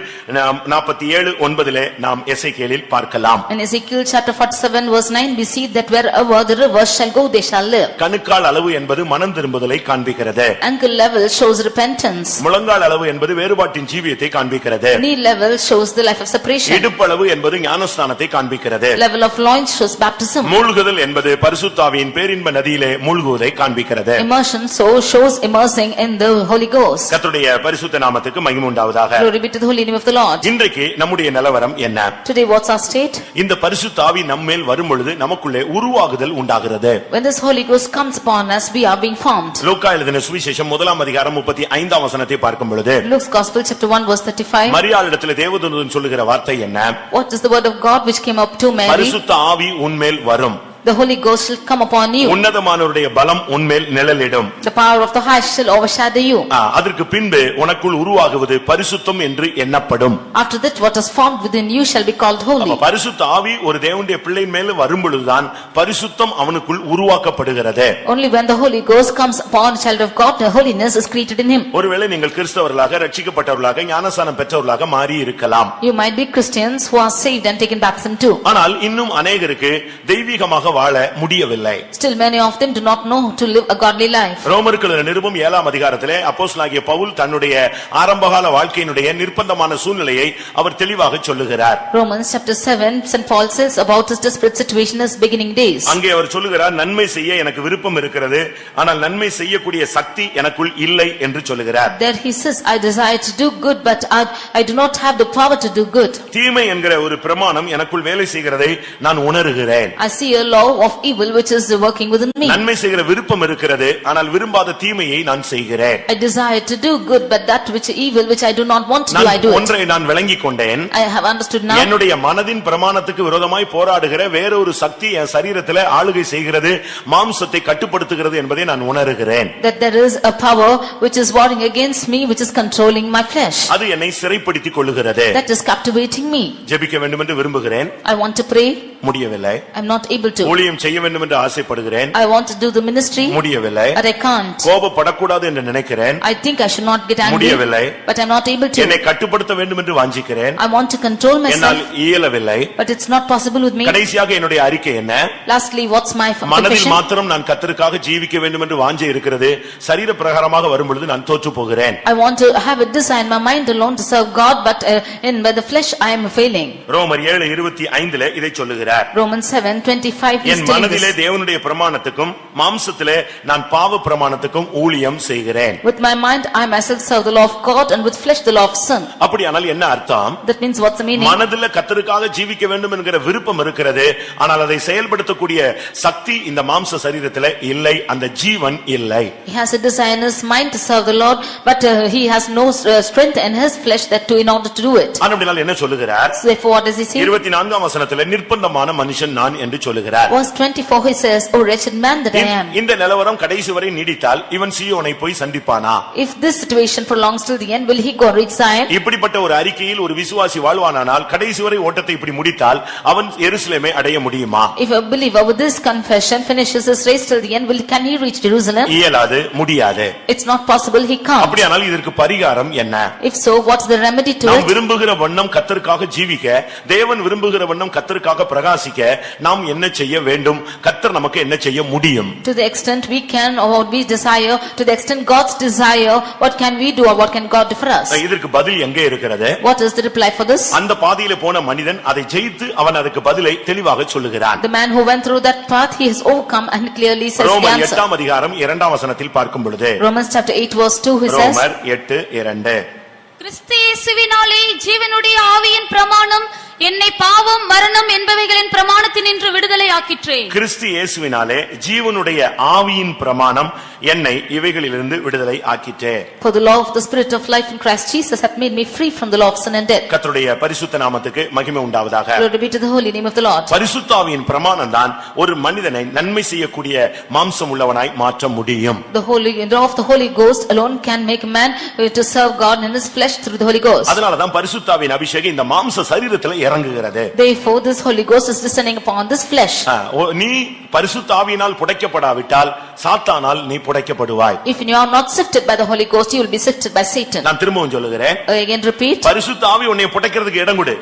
A: 47:9 நாம் எசேக்கியேலில் பார்க்கலாம்.
B: In Ezekiel chapter 47 verse 9 we see that wherever the river shall go they shall live.
A: கணுக்கால் அளவு என்பது மனம் திரும்புதலை காண்பிக்கிறது.
B: Ankle level shows repentance.
A: முழங்கால் அளவு என்பது வேறுபாட்டின் ஜீவியத்தை காண்பிக்கிறது.
B: Knee level shows the life of separation.
A: இடுப்பளவு என்பது ஞானஸ்நானத்தை காண்பிக்கிறது.
B: Level of loins shows baptism.
A: மூழ்குதல் என்பது பரிசுத்த ஆவியின் பேரின்ப நதியிலே மூழ்குவதை காண்பிக்கிறது.
B: Immersion so shows immersing in the Holy Ghost.
A: கர்த்தருடைய பரிசுத்த நாமத்துக்கு மகிமை உண்டாவதாக.
B: Glory be to the holy name of the Lord.
A: இன்றைக்கு நம்முடைய நிலவரம் என்ன?
B: Today what's our state?
A: இந்த பரிசுத்த ஆவி நம்மேல் வரும் பொழுது நமக்குள்ளே உருவாகுதல் உண்டாகிறது.
B: When this Holy Ghost comes upon us we are being formed.
A: லூக்கா எழுதின சுவிசேஷம் 1:35 வசனத்தை பார்க்கும் பொழுது
B: Luke's Gospel chapter 1 verse 35.
A: மரியாளிடத்திலே தேவதூதன் சொல்லுகிற வார்த்தை என்ன?
B: What is the word of God which came up to Mary?
A: பரிசுத்த ஆவி உன்மேல் வரும்.
B: The Holy Ghost shall come upon you.
A: உன்னதமானவருடைய பலம் உன்மேல் நிழலிடும்.
B: The power of the highest shall overshadow you.
A: அதற்கு பின்பு உனக்குள் உருவாகுவது பரிசுத்தம் என்று எண்ணப்படும்.
B: After that what is formed within you shall be called holy.
A: பரிசுத்த ஆவி ஒரு தேவனுடைய பிள்ளையின் மேல் வரும் பொழுதுதான் பரிசுத்தம் அவனுக்குள் உருவாக்கப்படுகிறது.
B: Only when the Holy Ghost comes upon a child of God the holiness is created in him.
A: ஒருவேளை நீங்கள் கிறிஸ்தவர்களாக ரட்சிக்கப்பட்டவர்களாக ஞானஸ்நானம் பெற்றவர்களாக மாறி இருக்கலாம்.
B: You might be Christians who are saved and taken baptism too.
A: ஆனால் இன்னும் अनेகருக்கு தெய்வீகமாக வாழ முடியவில்லை.
B: Still many of them do not know to live a godly life.
A: ரோமருக்கு எழுதின நிருபம் 7ஆம் அதிகாரத்திலே அப்போஸ்தலனாகிய பவுல் தன்னுடைய ஆரம்பகால வாழ்க்கையினுடைய நிர்பந்தமான சூழ்நிலையை அவர் தெளிவாக சொல்லுகிறார்.
B: Romans chapter 7 St. Paul says about his desperate situation in his beginning days.
A: அங்கே அவர் சொல்லுகிறார், நன்மை செய்ய எனக்கு விருப்பம் இருக்கிறது, ஆனால் நன்மை செய்யக்கூடிய சக்தி எனக்குள் இல்லை என்று சொல்லுகிறார்.
B: There he says, I desire to do good but I do not have the power to do good.
A: தீமை என்கிற ஒரு பிரமாணம் எனக்குள் வேலை செய்கிறதை நான் உணர்கிறேன்.
B: I see a law of evil which is working within me.
A: நன்மை செய்கிற விருப்பம் இருக்கிறது, ஆனால் விரும்பாத தீமையை நான் செய்கிறேன்.
B: I desire to do good but that which evil which I do not want to do I do it.
A: ஒன்றை நான் விளங்கிக் கொண்டேன்.
B: I have understood now.
A: என்னுடைய மனதின் பிரமாணத்துக்கு விரோதமாய் போராடுகிற வேறொரு சக்தி என் சரீரத்திலே ஆளுகை செய்கிறது, மாம்சத்தை கட்டுப்படுத்துகிறது என்பதை நான் உணர்கிறேன்.
B: That there is a power which is warring against me which is controlling my flesh.
A: அது என்னை சிறைப்படுத்திக் கொள்ளுகிறது.
B: That is captivating me.
A: ஜெபிக்க வேண்டும் என்று விரும்புகிறேன்,
B: I want to pray.
A: முடியவில்லை.
B: I am not able to.
A: ஊழியம் செய்ய வேண்டும் என்று ஆசைப்படுகிறேன்,
B: I want to do the ministry.
A: முடியவில்லை.
B: But I can't.
A: கோபப்படக்கூடாது என்று நினைக்கிறேன்,
B: I think I should not get angry.
A: முடியவில்லை.
B: But I am not able to.
A: என்னை கட்டுப்படுத்த வேண்டும் என்று வாஞ்சிக்கிறேன்,
B: I want to control
A: என்னால்
B: myself.
A: இயலவில்லை.
B: But it's not possible with me.
A: கடைசியாக என்னுடைய அறிக்கை என்ன?
B: Lastly, what's my
A: மனதில்
B: confession?
A: மாத்திரம் நான் கர்த்தருக்காக ஜீவிக்க வேண்டும் என்று வாஞ்சை இருக்கிறது, சரீர பிரகாரமாக வரும் பொழுது நான் தோற்று போகிறேன்.
B: I want to have a desire in my mind alone to serve God, but by the flesh I am failing.
A: ரோமர் 7:25 இதை சொல்லுகிறார்.
B: Romans 7:25
A: என் மனதிலே தேவனுடைய பிரமாணத்துக்கும் மாம்சத்திலே நான் பாவ பிரமாணத்துக்கும் ஊழியம் செய்கிறேன்.
B: With my mind I myself serve the law of God and with flesh the law of sin.
A: அப்படியானால் என்ன அர்த்தம்?
B: That means what's the meaning?
A: மனதிலே கர்த்தருக்காக ஜீவிக்க வேண்டும் என்கிற விருப்பம் இருக்கிறது, ஆனால் அதை செயல்படுத்தக்கூடிய சக்தி இந்த மாம்ச சரீரத்திலே இல்லை, அந்த ஜீவன் இல்லை.
B: He has a desire in his mind to serve the Lord, but he has no strength in his flesh in order to do it.
A: அப்படினால் என்ன சொல்லுகிறார்?
B: So therefore what does he say?
A: 24ஆம் வசனத்திலே நிர்பந்தமான மனுஷன் நான் என்று சொல்லுகிறார். சொல்லுகிறார்.
B: Verse 24 he says, "O wretched man that I am."
A: இந்த நிலவரம் கடைசி வரை நீடித்தால் இவன் சீயோனை போய் சந்திப்பானா?
B: If this situation prolongs till the end, will he go reach Zion?
A: இப்படிப்பட்ட ஒரு அறிக்கையில் ஒரு விசுவாசி வாழ்வானானால் கடைசி வரை ஓட்டத்தை இப்படி முடித்தால் அவன் எருசலேமை அடைய முடியுமா?
B: If a believer with this confession finishes his race till the end, can he reach Jerusalem?
A: இயலாது, முடியாது.
B: It's not possible, he can't.
A: அப்படியானால் இதற்கு பரிகாரம் என்ன?
B: If so, what's the remedy to
A: நாம்
B: it?
A: விரும்புகிற வண்ணம் கர்த்தருக்காக ஜீவிக்க, தேவன் விரும்புகிற வண்ணம் கர்த்தருக்காக பிரகாசிக்க நாம் என்ன செய்ய வேண்டும்? கர்த்தர் நமக்கு என்ன செய்ய முடியும்?
B: To the extent we can or what we desire, to the extent God's desire, what can we do or what can God do for us?
A: இதற்கு பதில் எங்கே இருக்கிறது?
B: What is the reply for this?
A: அந்த பாதையிலே போன மனிதன் அதை ஜெயித்து அவன் அதுக்கு பதிலை தெளிவாக சொல்லுகிறான்.
B: The man who went through that path, he has overcome and clearly says the
A: ரோமர்
B: answer.
A: 8 அதிகாரம் 2 வசனத்தில் பார்க்கும் பொழுது,
B: Romans chapter 8 verse 2 he says,
A: ரோமர் 8:2,
C: கிறிஸ்து இயேசுவினாலே ஜீவனுடைய ஆவியின் பிரமாணம் என்னை பாவம் மரணம் என்பவைகளின் பிரமாணத்தினின்று விடுதலை ஆக்கிற்றே.
A: கிறிஸ்து இயேசுவினாலே ஜீவனுடைய ஆவியின் பிரமாணம் என்னை இவைகளிலிருந்து விடுதலை ஆக்கிற்றே.
B: For the law of the spirit of life in Christ Jesus hath made me free from the law of sin and death.
A: கர்த்தருடைய பரிசுத்த நாமத்துக்கு மகிமை உண்டாவதாக.
B: Glory be to the holy name of the Lord.
A: பரிசுத்த ஆவியின் பிரமாணம் தான் ஒரு மனிதனை நன்மை செய்யக்கூடிய மாம்சம் உள்ளவனாய் மாற்ற முடியும்.
B: The law of the Holy Ghost alone can make a man to serve God in his flesh through the Holy Ghost.
A: அதனால தான் பரிசுத்த ஆவியின் அபிஷேகம் இந்த மாம்ச சரீரத்திலே இறங்குகிறது.
B: Therefore this Holy Ghost is descending upon this flesh.
A: நீ பரிசுத்த ஆவியினால் புடைக்கப்படாவிட்டால் சாத்தானால் நீ புடைக்கப்படுவாய்.
B: If you are not sifted by the Holy Ghost, you will be sifted by Satan.
A: நான் திரும்பவும் சொல்லுகிறேன்.
B: Again repeat.
A: பரிசுத்த ஆவி உன்னை புடைக்கிறதுக்கு இடம் கொடு,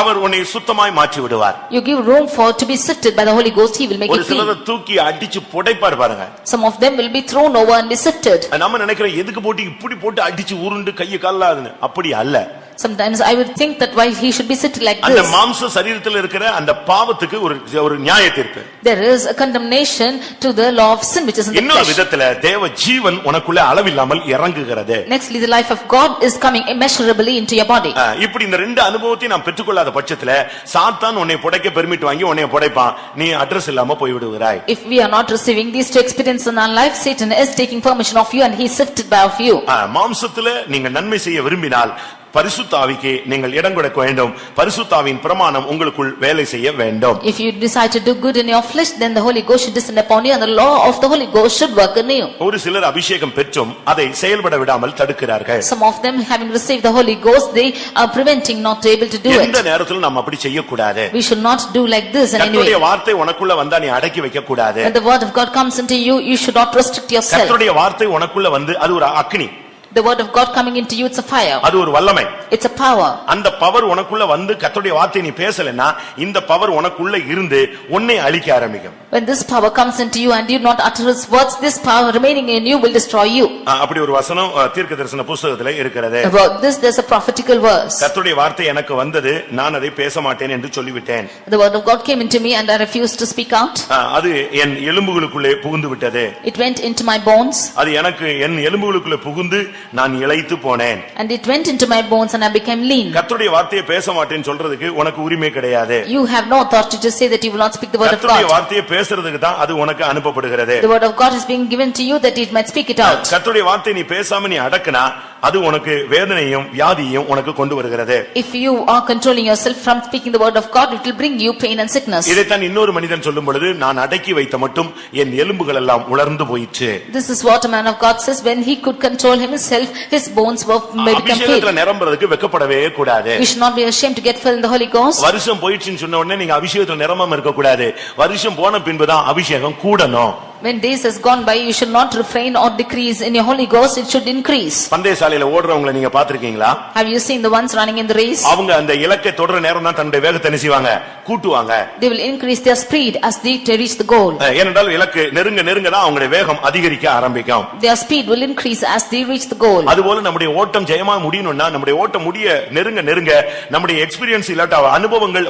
A: அவர் உன்னை சுத்தமாய் மாற்றி விடுவார்.
B: You give room for to be sifted by the Holy Ghost, he will make
A: ஒரு
B: it clean.
A: சிலரை தூக்கி அடிச்சு புடைப்பார் பாருங்க.
B: Some of them will be thrown over and be sifted.
A: நம்ம நினைக்கிற எதுக்கு போட்டு இப்படி போட்டு அடிச்சு உருண்டு கைய காலாதுன்னு, அப்படி அல்ல.
B: Sometimes I would think that why he should be sitting like
A: அந்த
B: this.
A: மாம்ச சரீரத்தில் இருக்கிற அந்த பாவத்துக்கு ஒரு நியாய தீர்ப்பு.
B: There is a condemnation to the law of sin which is in the
A: இன்னொரு
B: flesh.
A: விதத்துல தேவ ஜீவன் உனக்குள்ள அளவில்லாமல் இறங்குகிறது.
B: Nextly, the life of God is coming immeasurably into your body.
A: இப்படி இந்த ரெண்டு அனுபவத்தை நாம் பெற்றுக்கொள்ளாத பட்சத்துல சாத்தான் உன்னை புடைக்க பெர்மிட் வாங்கி உன்னை புடைப்பான், நீ அட்ரஸ் இல்லாம போய் விடுகிறாய்.
B: If we are not receiving these two experiences in our life, Satan is taking permission of you and he is sifted by of you.
A: மாம்சத்துல நீங்க நன்மை செய்ய விரும்பினால் பரிசுத்த ஆவிக்கு நீங்கள் இடம் கொடுக்க வேண்டும். பரிசுத்த ஆவியின் பிரமாணம் உங்களுக்குள் வேலை செய்ய வேண்டும்.
B: If you decide to do good in your flesh, then the Holy Ghost should descend upon you and the law of the Holy Ghost should work in you.
A: ஒரு சிலர் அபிஷேகம் பெற்றும் அதை செயல்பட விடாமல் தடுக்கிறார்கள்.
B: Some of them having received the Holy Ghost, they are preventing not to able to do
A: எந்த
B: it.
A: நேரத்திலும் நாம் அப்படி செய்ய கூடாது.
B: We should not do like this in any way.
A: கர்த்தருடைய வார்த்தை உனக்குள்ள வந்தா நீ அடக்கி வைக்க கூடாது.
B: When the word of God comes into you, you should not restrict yourself.
A: கர்த்தருடைய வார்த்தை உனக்குள்ள வந்து அது ஒரு அக்னி.
B: The word of God coming into you, it's a fire.
A: அது ஒரு வல்லமை.
B: It's a power.
A: அந்த பவர் உனக்குள்ள வந்து கர்த்தருடைய வார்த்தை நீ பேசலனா இந்த பவர் உனக்குள்ள இருந்து உன்னை அழிக்க ஆரம்பிக்கும்.
B: When this power comes into you and you not utter his words, this power remaining in you will destroy you.
A: அப்படி ஒரு வசனம் தீர்க்கதரிசன புத்தகத்திலே இருக்கிறது.
B: About this there's a prophetical verse.
A: கர்த்தருடைய வார்த்தை எனக்கு வந்தது, நான் அதை பேச மாட்டேன் என்று சொல்லிவிட்டேன்.
B: The word of God came into me and I refused to speak out.
A: அது என் எலும்புகளுக்குள்ளே புகுந்து விட்டது.
B: It went into my bones.
A: அது எனக்கு என் எலும்புகளுக்குள்ளே புகுந்து நான் இளைத்து போனேன்.
B: And it went into my bones and I became lean.
A: கர்த்தருடைய வார்த்தையை பேச மாட்டேன்னு சொல்றதுக்கு உனக்கு உரிமை கிடையாது.
B: You have no authority to say that you will not speak the word of God.
A: கர்த்தருடைய வார்த்தையை பேசுறதுக்கு தான் அது உனக்கு அனுப்பப்படுகிறது.
B: The word of God is being given to you that it might speak it out.
A: கர்த்தருடைய வார்த்தை நீ பேசாம நீ அடக்குனா அது உனக்கு வேதனையும் வியாதியையும் உனக்கு கொண்டு வருகிறது.
B: If you are controlling yourself from speaking the word of God, it will bring you pain and sickness.
A: இதைத்தான் இன்னொரு மனிதன் சொல்லும் பொழுது, நான் அடக்கி வைத்த மட்டும் என் எலும்புகள் எல்லாம் உலர்ந்து போயிற்று.
B: This is what a man of God says, when he could control himself, his bones were become pain.
A: அபிஷேகத்துல நிரம்பறதுக்கு வெட்கப்படவே கூடாது.
B: We should not be ashamed to get filled in the Holy Ghost.
A: வருஷம் போயிடுச்சுன்னு சொன்ன உடனே நீங்க அபிஷேகத்துல நிரம்பாம இருக்க கூடாது. வருஷம் போன பின்புதான் அபிஷேகம் கூடணும்.
B: When days has gone by, you should not refrain or decrease in your Holy Ghost, it should increase.
A: பந்தயசாலையில ஓடுறவங்களை நீங்க பாத்திருக்கீங்களா?
B: Have you seen the ones running in the race?
A: அவங்க அந்த இலக்கை தொடர நேரம் தான் தன்னுடைய வேகத்தை நினைச்சுவாங்க, கூட்டுவாங்க.
B: They will increase their speed as they reach the goal.
A: ஏனென்றால் இலக்கு நெருங்க நெருங்க தான் அவங்களுடைய வேகம் அதிகரிக்க ஆரம்பிக்கும்.
B: Their speed will increase as they reach the goal.
A: அதுபோல நம்முடைய ஓட்டம் ஜெயமா முடியணும்னா நம்முடைய ஓட்டம் முடிய நெருங்க நெருங்க நம்முடைய எக்ஸ்பீரியன்ஸ் இல்லாட்ட அனுபவங்கள்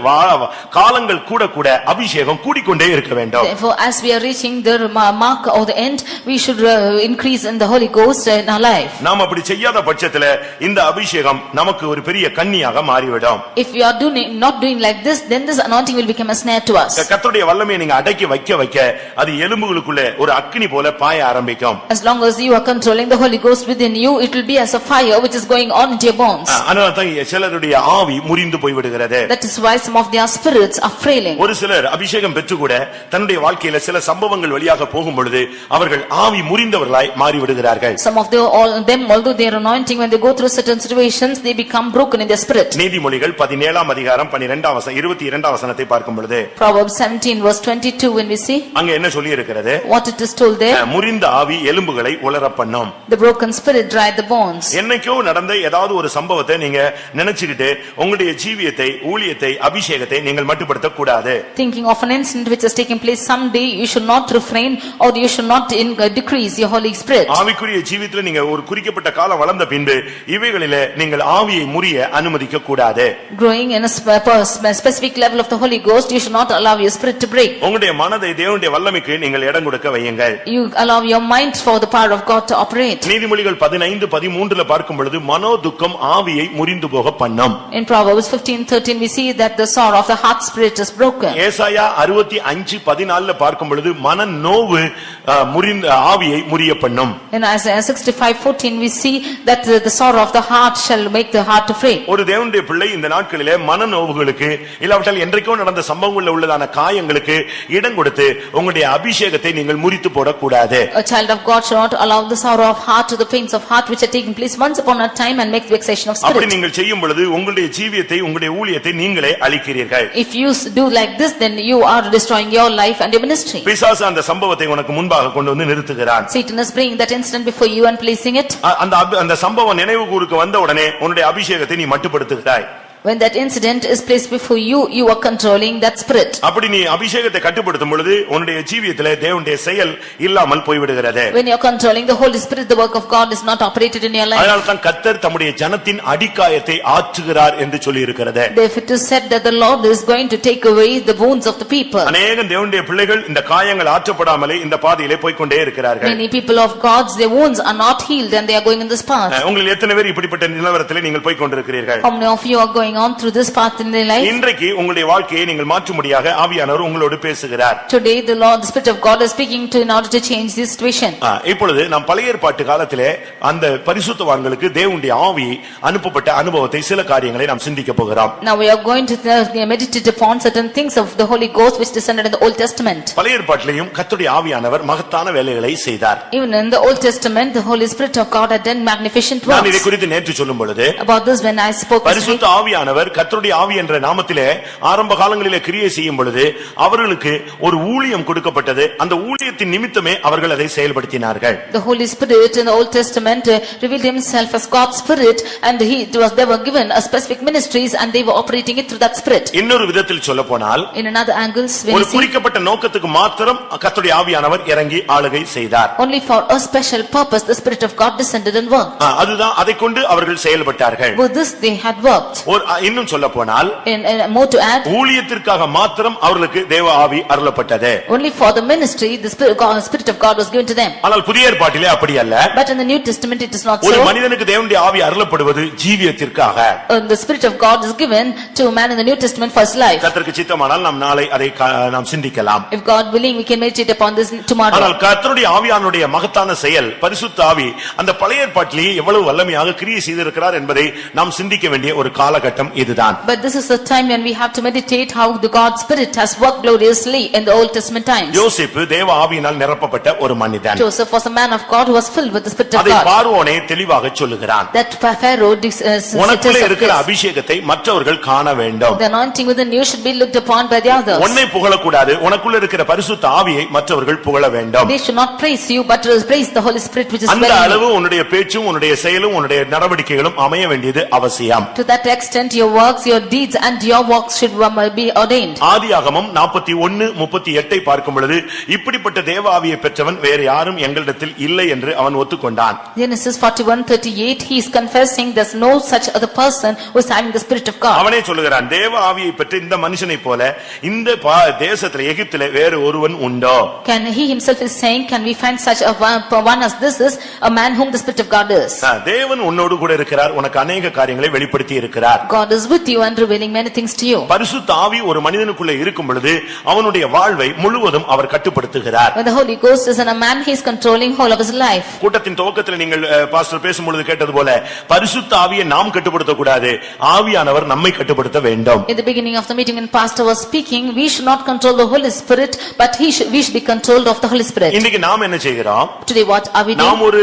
A: காலங்கள் கூட கூட அபிஷேகம் கூடிக்கொண்டே இருக்க வேண்டும்.
B: Therefore, as we are reaching the mark or the end, we should increase in the Holy Ghost in our life.
A: நாம் அப்படி செய்யாத பட்சத்துல இந்த அபிஷேகம் நமக்கு ஒரு பெரிய கண்ணியாக மாறிவிடும்.
B: If we are not doing like this, then this anointing will become a snare to us.
A: கர்த்தருடைய வல்லமையை நீங்க அடக்கி வைக்க அது எலும்புகளுக்குள்ள ஒரு அக்கினி போல பாய ஆரம்பிக்கும்.
B: As long as you are controlling the Holy Ghost within you, it will be as a fire which is going on into your bones.
A: அதனால தான் சிலருடைய ஆவி முறிந்து போய் விடுகிறது.
B: That is why some of their spirits are frailing.
A: ஒரு சிலர் அபிஷேகம் பெற்று கூட தன்னுடைய வாழ்க்கையில சில சம்பவங்கள் வழியாக போகும் பொழுது அவர்கள் ஆவி முறிந்தவர்களாய் மாறி விடுகிறார்கள்.
B: Some of them, although they are anointing, when they go through certain situations, they become broken in their spirit.
A: நீதிமொழிகள் 17ஆம் அதிகாரம் 22ஆம் வசனத்தை பார்க்கும் பொழுது
B: Proverbs 17 verse 22 when we see,
A: அங்க என்ன சொல்லி இருக்கிறது?
B: what it is told there,
A: முறிந்த ஆவி எலும்புகளை உலர பண்ணும்.
B: the broken spirit dried the bones.
A: என்னைக்கோ நடந்த ஏதாவது ஒரு சம்பவத்தை நீங்க நினைச்சுக்கிட்டு உங்களுடைய ஜீவியத்தை, ஊழியத்தை, அபிஷேகத்தை நீங்கள் மட்டுப்படுத்த கூடாது.
B: Thinking of an incident which has taken place someday, you should not refrain or you should not decrease your Holy Spirit.
A: ஆவிக்குரிய ஜீவியத்தில் நீங்க ஒரு குறிக்கப்பட்ட காலம் வளர்ந்த பின்பு இவைகளிலே நீங்கள் ஆவியை முறிய அனுமதிக்க கூடாது.
B: Growing in a specific level of the Holy Ghost, you should not allow your spirit to break.
A: உங்களுடைய மனதை தேவனுடைய வல்லமைக்கு நீங்கள் இடம் கொடுக்க வையுங்கள்.
B: You allow your mind for the power of God to operate.
A: நீதிமொழிகள் 15:13 பார்க்கும் பொழுது மனோ துக்கம் ஆவியை முறிந்து போக பண்ணும்.
B: In Proverbs 15:13 we see that the sorrow of the heart spirit is broken.
A: ஏசாயா 65:14 பார்க்கும் பொழுது மன நோவு முறிந்த ஆவியை முறிய பண்ணும்.
B: In Isaiah 65:14 we see that the sorrow of the heart shall make the heart to fray.
A: ஒரு தேவனுடைய பிள்ளை இந்த நாட்களிலே மன நோவுகளுக்கு இல்லாவிட்டால் என்றைக்கோ நடந்த சம்பவங்களில் உள்ளதான காயங்களுக்கு இடம் கொடுத்து உங்களுடைய அபிஷேகத்தை நீங்கள் முறித்து போடக்கூடாது.
B: A child of God should not allow the sorrow of heart to the pains of heart which are taking place once upon a time and make vexation of spirit.
A: அப்படி நீங்கள் செய்யும் பொழுது உங்களுடைய ஜீவியத்தை, உங்களுடைய ஊழியத்தை நீங்களே அழிக்கிறீர்கள்.
B: If you do like this, then you are destroying your life and your ministry.
A: பிசாசு அந்த சம்பவத்தை உனக்கு முன்பாக கொண்டு வந்து நிறுத்துகிறான்.
B: Satan is bringing that incident before you and placing it.
A: அந்த சம்பவம் நினைவு கூருக்கு வந்த உடனே உன்னுடைய அபிஷேகத்தை நீ மட்டுப்படுத்துகிறாய்.
B: When that incident is placed before you, you are controlling that spirit.
A: அப்படி நீ அபிஷேகத்தை கட்டுப்படுத்தும் பொழுது உன்னுடைய ஜீவியத்திலே தேவனுடைய செயல் இல்லாமல் போய் விடுகிறது.
B: When you are controlling the Holy Spirit, the work of God is not operated in your life.
A: அதனால தான் கர்த்தர் தம்முடைய ஜனத்தின் அடிக்காயத்தை ஆற்றுகிறார் என்று சொல்லி இருக்கிறது.
B: Therefore it is said that the Lord is going to take away the wounds of the people.
A: அநேக தேவனுடைய பிள்ளைகள் இந்த காயங்கள் ஆற்றப்படாமலே இந்த பாதையிலே போய் கொண்டே இருக்கிறார்கள்.
B: Many people of God, their wounds are not healed and they are going in this path.
A: உங்களில் எத்தனை பேர் இப்படிப்பட்ட நிலவரத்திலே நீங்கள் போய் கொண்டிருக்கிறீர்கள்?
B: How many of you are going on through this path in their life?
A: இன்றைக்கு உங்களுடைய வாழ்க்கையை நீங்கள் மாற்றும்படியாக ஆவியானவர் உங்களோடு பேசுகிறார்.
B: Today the Lord, the Spirit of God is speaking to in order to change this situation.
A: இப்பொழுது நாம் பழைய ஏற்பாட்டு காலத்திலே அந்த பரிசுத்தவான்களுக்கு தேவனுடைய ஆவி அனுப்பப்பட்ட அனுபவத்தை, சில காரியங்களை நாம் சிந்திக்க போகிறோம்.
B: Now we are going to meditate upon certain things of the Holy Ghost which descended in the Old Testament.
A: பழைய ஏற்பாட்டிலேயும் கர்த்தருடைய ஆவியானவர் மகத்தான வேலைகளை செய்தார்.
B: Even in the Old Testament, the Holy Spirit of God had done magnificent works.
A: நான் இதை குறித்து நேற்று சொல்லும் பொழுது
B: About this when I spoke,
A: பரிசுத்த ஆவியானவர் கர்த்தருடைய ஆவி என்ற நாமத்திலே ஆரம்ப காலங்களிலே கிரியை செய்யும் பொழுது அவர்களுக்கு ஒரு ஊழியம் கொடுக்கப்பட்டது. அந்த ஊழியத்தின் நிமித்தமே அவர்கள் அதை செயல்படுத்தினார்கள்.
B: The Holy Spirit in the Old Testament revealed himself as God's Spirit and they were given a specific ministries and they were operating it through that spirit.
A: இன்னொரு விதத்தில் சொல்லப்போனால்
B: In another angles, when
A: ஒரு
B: we see,
A: குறிக்கப்பட்ட நோக்கத்துக்கு மாத்திரம் கர்த்தருடைய ஆவியானவர் இறங்கி ஆளுகை செய்தார்.
B: only for a special purpose the Spirit of God descended and worked.
A: அதுதான், அதை கொண்டு அவர்கள் செயல்பட்டார்கள்.
B: With this they had worked.
A: இன்னும் சொல்லப்போனால்
B: In more to add,
A: ஊழியத்திற்காக மாத்திரம் அவர்களுக்கு தேவ ஆவி அருளப்பட்டது.
B: only for the ministry the Spirit of God was given to them.
A: ஆனால் புதிய ஏற்பாட்டிலே அப்படி அல்ல.
B: But in the New Testament it is not
A: ஒரு
B: so.
A: மனிதனுக்கு தேவனுடைய ஆவி அருளப்படுவது ஜீவியத்திற்காக.
B: The Spirit of God is given to a man in the New Testament for his life.
A: கர்த்தருக்கு சித்தமானால் நாம் நாளை அதை நாம் சிந்திக்கலாம்.
B: If God willing, we can meditate upon this tomorrow.
A: ஆனால் கர்த்தருடைய ஆவியானுடைய மகத்தான செயல், பரிசுத்த ஆவி அந்த பழைய ஏற்பாட்டிலேயே எவ்வளவு வல்லமையாக கிரியை செய்திருக்கிறார் என்பதை நாம் சிந்திக்க வேண்டிய ஒரு காலகட்டம் இதுதான்.
B: But this is the time when we have to meditate how the God Spirit has worked gloriously in the Old Testament times.
A: யோசேப்பு தேவ ஆவியினால் நிரப்பப்பட்ட ஒரு மனிதன்.
B: Joseph was a man of God who was filled with the Spirit of
A: அதை
B: God.
A: பார்வோனே தெளிவாக சொல்லுகிறான்.
B: That Pharaoh
A: உனக்குள்ளே இருக்கிற அபிஷேகத்தை மற்றவர்கள் காண வேண்டும்.
B: The anointing within you should be looked upon by the others.
A: உன்னை புகழக்கூடாது, உனக்குள்ள இருக்கிற பரிசுத்த ஆவியை மற்றவர்கள் புகழ வேண்டும்.
B: They should not praise you but praise the Holy Spirit which is
A: அந்த
B: dwelling in you.
A: அளவு உன்னுடைய பேச்சும் உன்னுடைய செயலும் உன்னுடைய நடவடிக்கைகளும் அமைய வேண்டியது அவசியம்.
B: To that extent extent your works, your deeds and your works should be ordained.
A: ஆதியாகமம் 41:38 பார்க்கும் பொழுது இப்படிப்பட்ட தேவ ஆவியை பெற்றவன் வேறு யாரும் எங்களிடத்தில் இல்லை என்று அவன் ஒத்துக்கொண்டான்.
B: Genesis 41:38 he is confessing there's no such other person who is having the spirit of God.
A: அவனே சொல்லுகிறான் தேவ ஆவியை பெற்ற இந்த மனுஷனை போல இந்த தேசத்திலே எகிப்திலே வேறு ஒருவன் உண்டோ?
B: Can he himself is saying, can we find such a one as this is a man whom the spirit of God is?
A: தேவன் உன்னோடு கூட இருக்கிறார், உனக்கு अनेक காரியங்களை வெளிப்படுத்தி இருக்கிறார்.
B: God is with you and revealing many things to you.
A: பரிசுத்த ஆவி ஒரு மனிதனுக்குள்ள இருக்கும் பொழுது அவனுடைய வாழ்வை முழுவதும் அவர் கட்டுப்படுத்துகிறார்.
B: When the Holy Ghost is in a man, he is controlling whole of his life.
A: கூட்டத்தின் துவக்கத்தில் நீங்கள் பாஸ்டர் பேசும்பொழுது கேட்டது போல பரிசுத்த ஆவியை நாம் கட்டுப்படுத்த கூடாது, ஆவியானவர் நம்மை கட்டுப்படுத்த வேண்டும்.
B: In the beginning of the meeting when pastor was speaking, we should not control the Holy Spirit, but we should be controlled of the Holy Spirit.
A: இன்னைக்கு நாம் என்ன செய்கிறோம்?
B: Today what are we doing?
A: நாம் ஒரு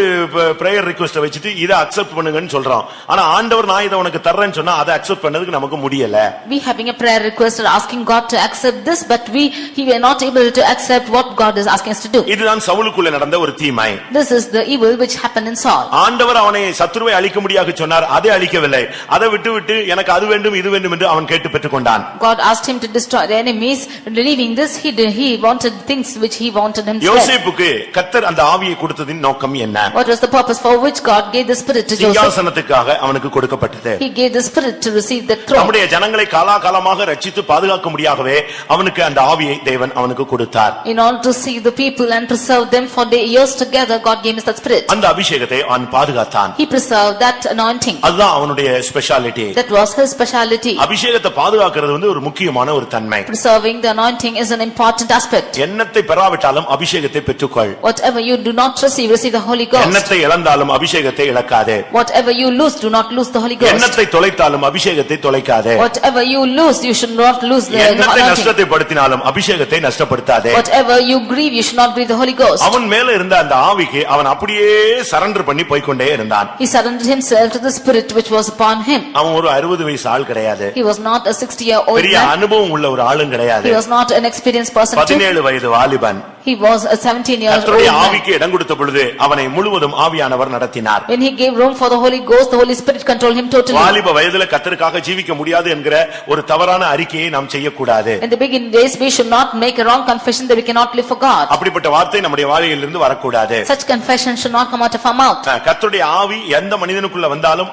A: prayer request வச்சிட்டு இத accept பண்ணுங்கன்னு சொல்றோம். ஆனா ஆண்டவர் நான் இத உனக்கு தரேன்னு சொன்னா அதை அக்செப்ட் பண்ணதுக்கு நமக்கு முடியல.
B: We having a prayer request or asking God to accept this, but we were not able to accept what God is asking us to do.
A: இதுதான் சவுலுக்குள்ள நடந்த ஒரு தீமை.
B: This is the evil which happened in Saul.
A: ஆண்டவர் அவனை சத்துருவை அழிக்க முடியாக சொன்னார், அதை அழிக்கவில்லை. அதை விட்டு எனக்கு அது வேண்டும் இது வேண்டும் என்று அவன் கேட்டு பெற்றுக்கொண்டான்.
B: God asked him to destroy the enemies, believing this he wanted things which he wanted himself.
A: யோசேப்புக்கு கர்த்தர் அந்த ஆவியை கொடுத்ததின் நோக்கம் என்ன?
B: What was the purpose for which God gave the spirit to Joseph?
A: சிங்காசனத்துக்காக அவனுக்கு கொடுக்கப்பட்டது.
B: He gave the spirit to receive the throne.
A: நம்முடைய ஜனங்களை காலாகாலமாக ரட்சித்து பாதுகாக்க முடியாகவே அவனுக்கு அந்த ஆவியை தேவன் அவனுக்கு கொடுத்தார்.
B: In order to save the people and preserve them for the years together, God gave us that spirit.
A: அந்த அபிஷேகத்தை அவன் பாதுகாத்தான்.
B: He preserved that anointing.
A: அதுதான் அவனுடைய speciality.
B: That was his speciality.
A: அபிஷேகத்தை பாதுகாக்கிறது ஒரு முக்கியமான ஒரு தன்மை.
B: Preserving the anointing is an important aspect.
A: எண்ணத்தை பெறாவிட்டாலும் அபிஷேகத்தை பெற்றுக்கொள்.
B: Whatever you do not receive the Holy Ghost.
A: எண்ணத்தை இழந்தாலும் அபிஷேகத்தை இழக்காதே.
B: Whatever you lose, do not lose the Holy Ghost.
A: எண்ணத்தை தொலைத்தாலும் அபிஷேகத்தை தொலைக்காதே.
B: Whatever you lose, you should not lose the anointing.
A: எண்ணத்தை நஷ்டப்படுத்தினாலும் அபிஷேகத்தை நஷ்டப்படுத்தாதே.
B: Whatever you grieve, you should not grieve the Holy Ghost.
A: அவன் மேல இருந்த அந்த ஆவிக்கு அவன் அப்படியே சரண்டர் பண்ணி போய்க்கொண்டே இருந்தான்.
B: He surrendered himself to the spirit which was upon him.
A: அவன் ஒரு 60 வயசு ஆள் கிடையாது.
B: He was not a 60-year-old
A: பெரிய
B: man.
A: அனுபவம் உள்ள ஒரு ஆளும் கிடையாது.
B: He was not an experienced person.
A: 17 வயது வாலிபன்.
B: He was a 17-year-old
A: கர்த்தருடைய
B: man.
A: ஆவிக்கு இடம் கொடுத்த பொழுது அவனை முழுவதும் ஆவியானவர் நடத்தினார்.
B: When he gave room for the Holy Ghost, the Holy Spirit controlled him totally.
A: வாலிப வயதில கர்த்தருக்காக ஜீவிக்க முடியாது என்கிற ஒரு தவறான அறிக்கையை நாம் செய்யக்கூடாது.
B: In the beginning days, we should not make a wrong confession that we cannot live for God.
A: அப்படிப்பட்ட வார்த்தை நம்முடைய வாயிலிருந்து வரக்கூடாது.
B: Such confession should not come out of our mouth.
A: கர்த்தருடைய ஆவி எந்த மனிதனுக்குள்ள வந்தாலும்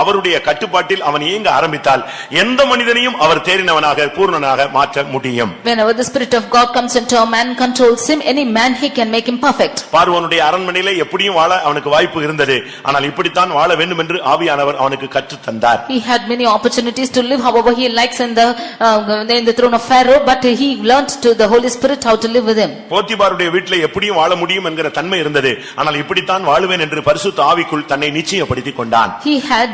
A: அவருடைய கட்டுப்பாட்டில் அவன் இயங்க ஆரம்பித்தால் எந்த மனிதனையும் அவர் தேறினவனாக பூர்ணனாக மாற்ற முடியும்.
B: Whenever the Spirit of God comes into a man, controls him, any man he can make him perfect.
A: பார்வோனுடைய அரண்மனையிலே எப்படியும் வாழ அவனுக்கு வாய்ப்பு இருந்தது. ஆனால் இப்படித்தான் வாழ வேண்டும் என்று ஆவியானவர் அவனுக்கு கற்றுத் தந்தார்.
B: He had many opportunities to live however he likes in the throne of Pharaoh, but he learned to the Holy Spirit how to live with him.
A: போத்திபாருடைய வீட்டிலே எப்படியும் வாழ முடியும் என்கிற தன்மை இருந்தது. ஆனால் இப்படித்தான் வாழுவேன் என்று பரிசுத்த ஆவிக்குள் தன்னை நிச்சயப்படுத்திக் கொண்டான்.
B: He had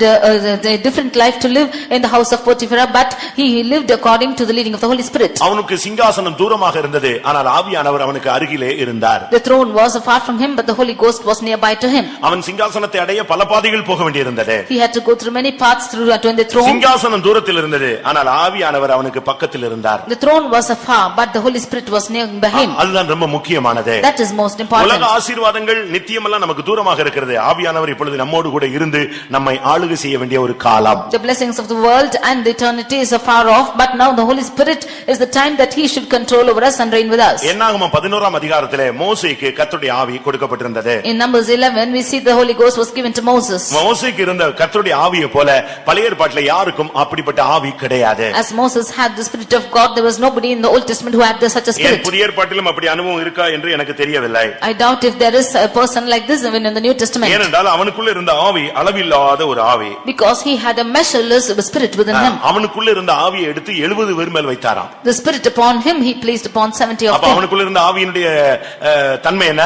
B: a different life to live in the house of Potiphar, but he lived according to the leading of the Holy Spirit.
A: அவனுக்கு சிங்காசனம் தூரமாக இருந்தது. ஆனால் ஆவியானவர் அவனுக்கு அருகிலே இருந்தார்.
B: The throne was far from him, but the Holy Ghost was nearby to him.
A: அவன் சிங்காசனத்தை அடைய பல பாதைகள் போக வேண்டியிருந்தது.
B: He had to go through many paths to attain the throne.
A: சிங்காசனம் தூரத்தில் இருந்தது. ஆனால் ஆவியானவர் அவனுக்கு பக்கத்தில் இருந்தார்.
B: The throne was afar, but the Holy Spirit was near by him.
A: அதுதான் ரொம்ப முக்கியமானது.
B: That is most important.
A: உலக ஆசீர்வாதங்கள் நித்தியமெல்லாம் நமக்கு தூரமாக இருக்கிறது. ஆவியானவர் இப்பொழுது நம்மோடு கூட இருந்து நம்மை ஆளுகை செய்ய வேண்டிய ஒரு காலம்.
B: The blessings of the world and the eternity is afar off, but now the Holy Spirit is the time that he should control over us and reign with us.
A: என்னாகமம் 11ஆம் அதிகாரத்திலே மோசேக்கு கர்த்தருடைய ஆவி கொடுக்கப்பட்டிருந்தது.
B: In Numbers 11 we see the Holy Ghost was given to Moses.
A: மோசேக்கு இருந்த கர்த்தருடைய ஆவியை போல பழைய ஏற்பாட்டிலே யாருக்கும் அப்படிப்பட்ட ஆவி கிடையாது.
B: As Moses had the Spirit of God, there was nobody in the Old Testament who had such a spirit.
A: புதிய ஏற்பாட்டிலும் அப்படி அனுபவம் இருக்கா என்று எனக்கு தெரியவில்லை.
B: I doubt if there is a person like this even in the New Testament.
A: ஏனென்றால் அவனுக்குள்ள இருந்த ஆவி அளவில்லாத ஒரு ஆவி.
B: Because he had a measureless spirit within him.
A: அவனுக்குள்ள இருந்த ஆவியை எடுத்து 70 பேர் மேல் வைத்தாராம்.
B: The Spirit upon him he placed upon 70 of
A: அப்ப
B: them.
A: அவனுக்குள்ள இருந்த ஆவியினுடைய தன்மை என்ன?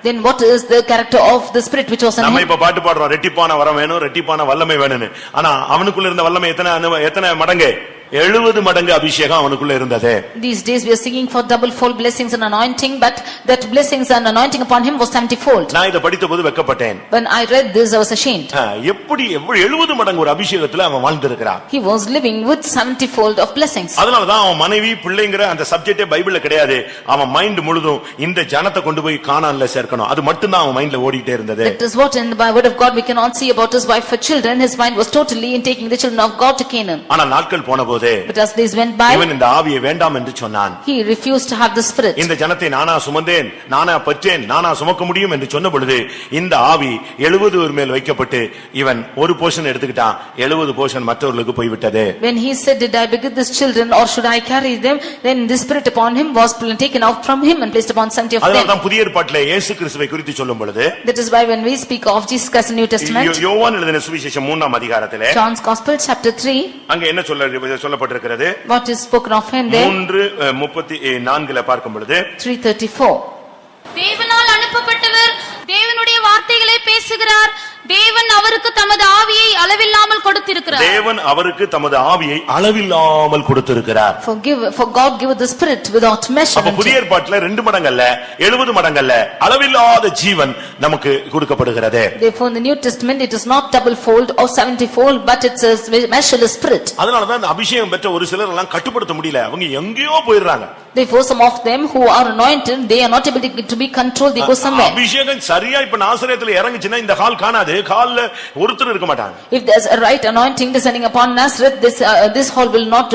B: Then what is the character of the spirit which was in him?
A: நம்ம இப்ப பாட்டு பாடுறோம் ரெட்டிப்பான வரம் வேணும் ரெட்டிப்பான வல்லமை வேணும்னு. ஆனா அவனுக்குள்ள இருந்த வல்லமை எத்தனை மடங்கு? 70 மடங்கு அபிஷேகம் அவனுக்குள்ள இருந்தது.
B: These days we are singing for double fold blessings and anointing, but that blessings and anointing upon him was 70 fold.
A: நான் இத படித்தபோது வெட்கப்பட்டேன்.
B: When I read this I was ashamed.
A: எப்படி 70 மடங்கு ஒரு அபிஷேகத்துல அவன் வாழ்ந்திருக்கிறான்.
B: He was living with 70 fold of blessings.
A: அதனால தான் அவன் மனைவி பிள்ளைங்கற அந்த சப்ஜெக்டே பைபிள்ல கிடையாது. அவன் மைண்ட் முழுதும் இந்த ஜனத்தை கொண்டு போய் கானான்ல சேர்க்கணும். அது மட்டும் தான் அவன் மைண்ட்ல ஓடிட்டே இருந்தது.
B: That is what in the word of God we cannot see about his wife for children. His mind was totally in taking the children of God to Canaan.
A: ஆனா நாட்கள் போனபோது
B: But as days went by,
A: இவன் இந்த ஆவியை வேண்டாம் என்று சொன்னான்.
B: he refused to have the spirit.
A: இந்த ஜனத்தை நானா சுமந்தேன், நானா பெற்றேன், நானா சுமக்க முடியும் என்று சொன்ன பொழுது இந்த ஆவி 70 பேர் மேல் வைக்கப்பட்டு இவன் ஒரு போர்ஷன் எடுத்துக்கிட்டான். 70 போர்ஷன் மற்றவர்களுக்கு போய் விட்டது.
B: When he said, did I beget these children or should I carry them, then the spirit upon him was taken out from him and placed upon 70 of them.
A: அதனால தான் புதிய ஏற்பாட்டிலே இயேசு கிறிஸ்துவை குறித்து சொல்லும் பொழுது,
B: That is why when we speak of Jesus Christ in New Testament,
A: யோவான் எழுதின சுவிசேஷம் 3ஆம் அதிகாரத்திலே
B: John's Gospel chapter 3,
A: அங்க என்ன சொல்லப்பட்டிருக்கிறது?
B: what is spoken of him there?
A: 3:34 பார்க்கும் பொழுது
B: 3:34.
C: தேவனால் அனுப்பப்பட்டவர் தேவனுடைய வார்த்தைகளை பேசுகிறார். தேவன் அவருக்கு தமது ஆவியை அளவில்லாமல் கொடுத்திருக்கிறார்.
A: தேவன் அவருக்கு தமது ஆவியை அளவில்லாமல் கொடுத்திருக்கிறார்.
B: For God giveth the spirit without measure.
A: அப்ப புதிய ஏற்பாட்டிலே 2 மடங்கல்ல 70 மடங்கல்ல அளவில்லாத ஜீவன் நமக்கு கொடுக்கப்படுகிறது.
B: Therefore in the New Testament it is not double fold or 70 fold, but it's a measureless spirit.
A: அதனால தான் அந்த அபிஷேகம் பெற்ற ஒரு சிலர் எல்லாம் கட்டுப்படுத்த முடியல. அவங்க எங்கேயோ போயிடுறாங்க.
B: Therefore some of them who are anointed, they are not able to be controlled, they go somewhere.
A: அபிஷேகம் சரியா இப்ப நாசரேத்துல இறங்குச்சுனா இந்த ஹால் காணாது. ஹால்ல ஒருத்தர் இருக்க மாட்டாங்க.
B: If there's a right anointing descending upon Nazareth, this hall will not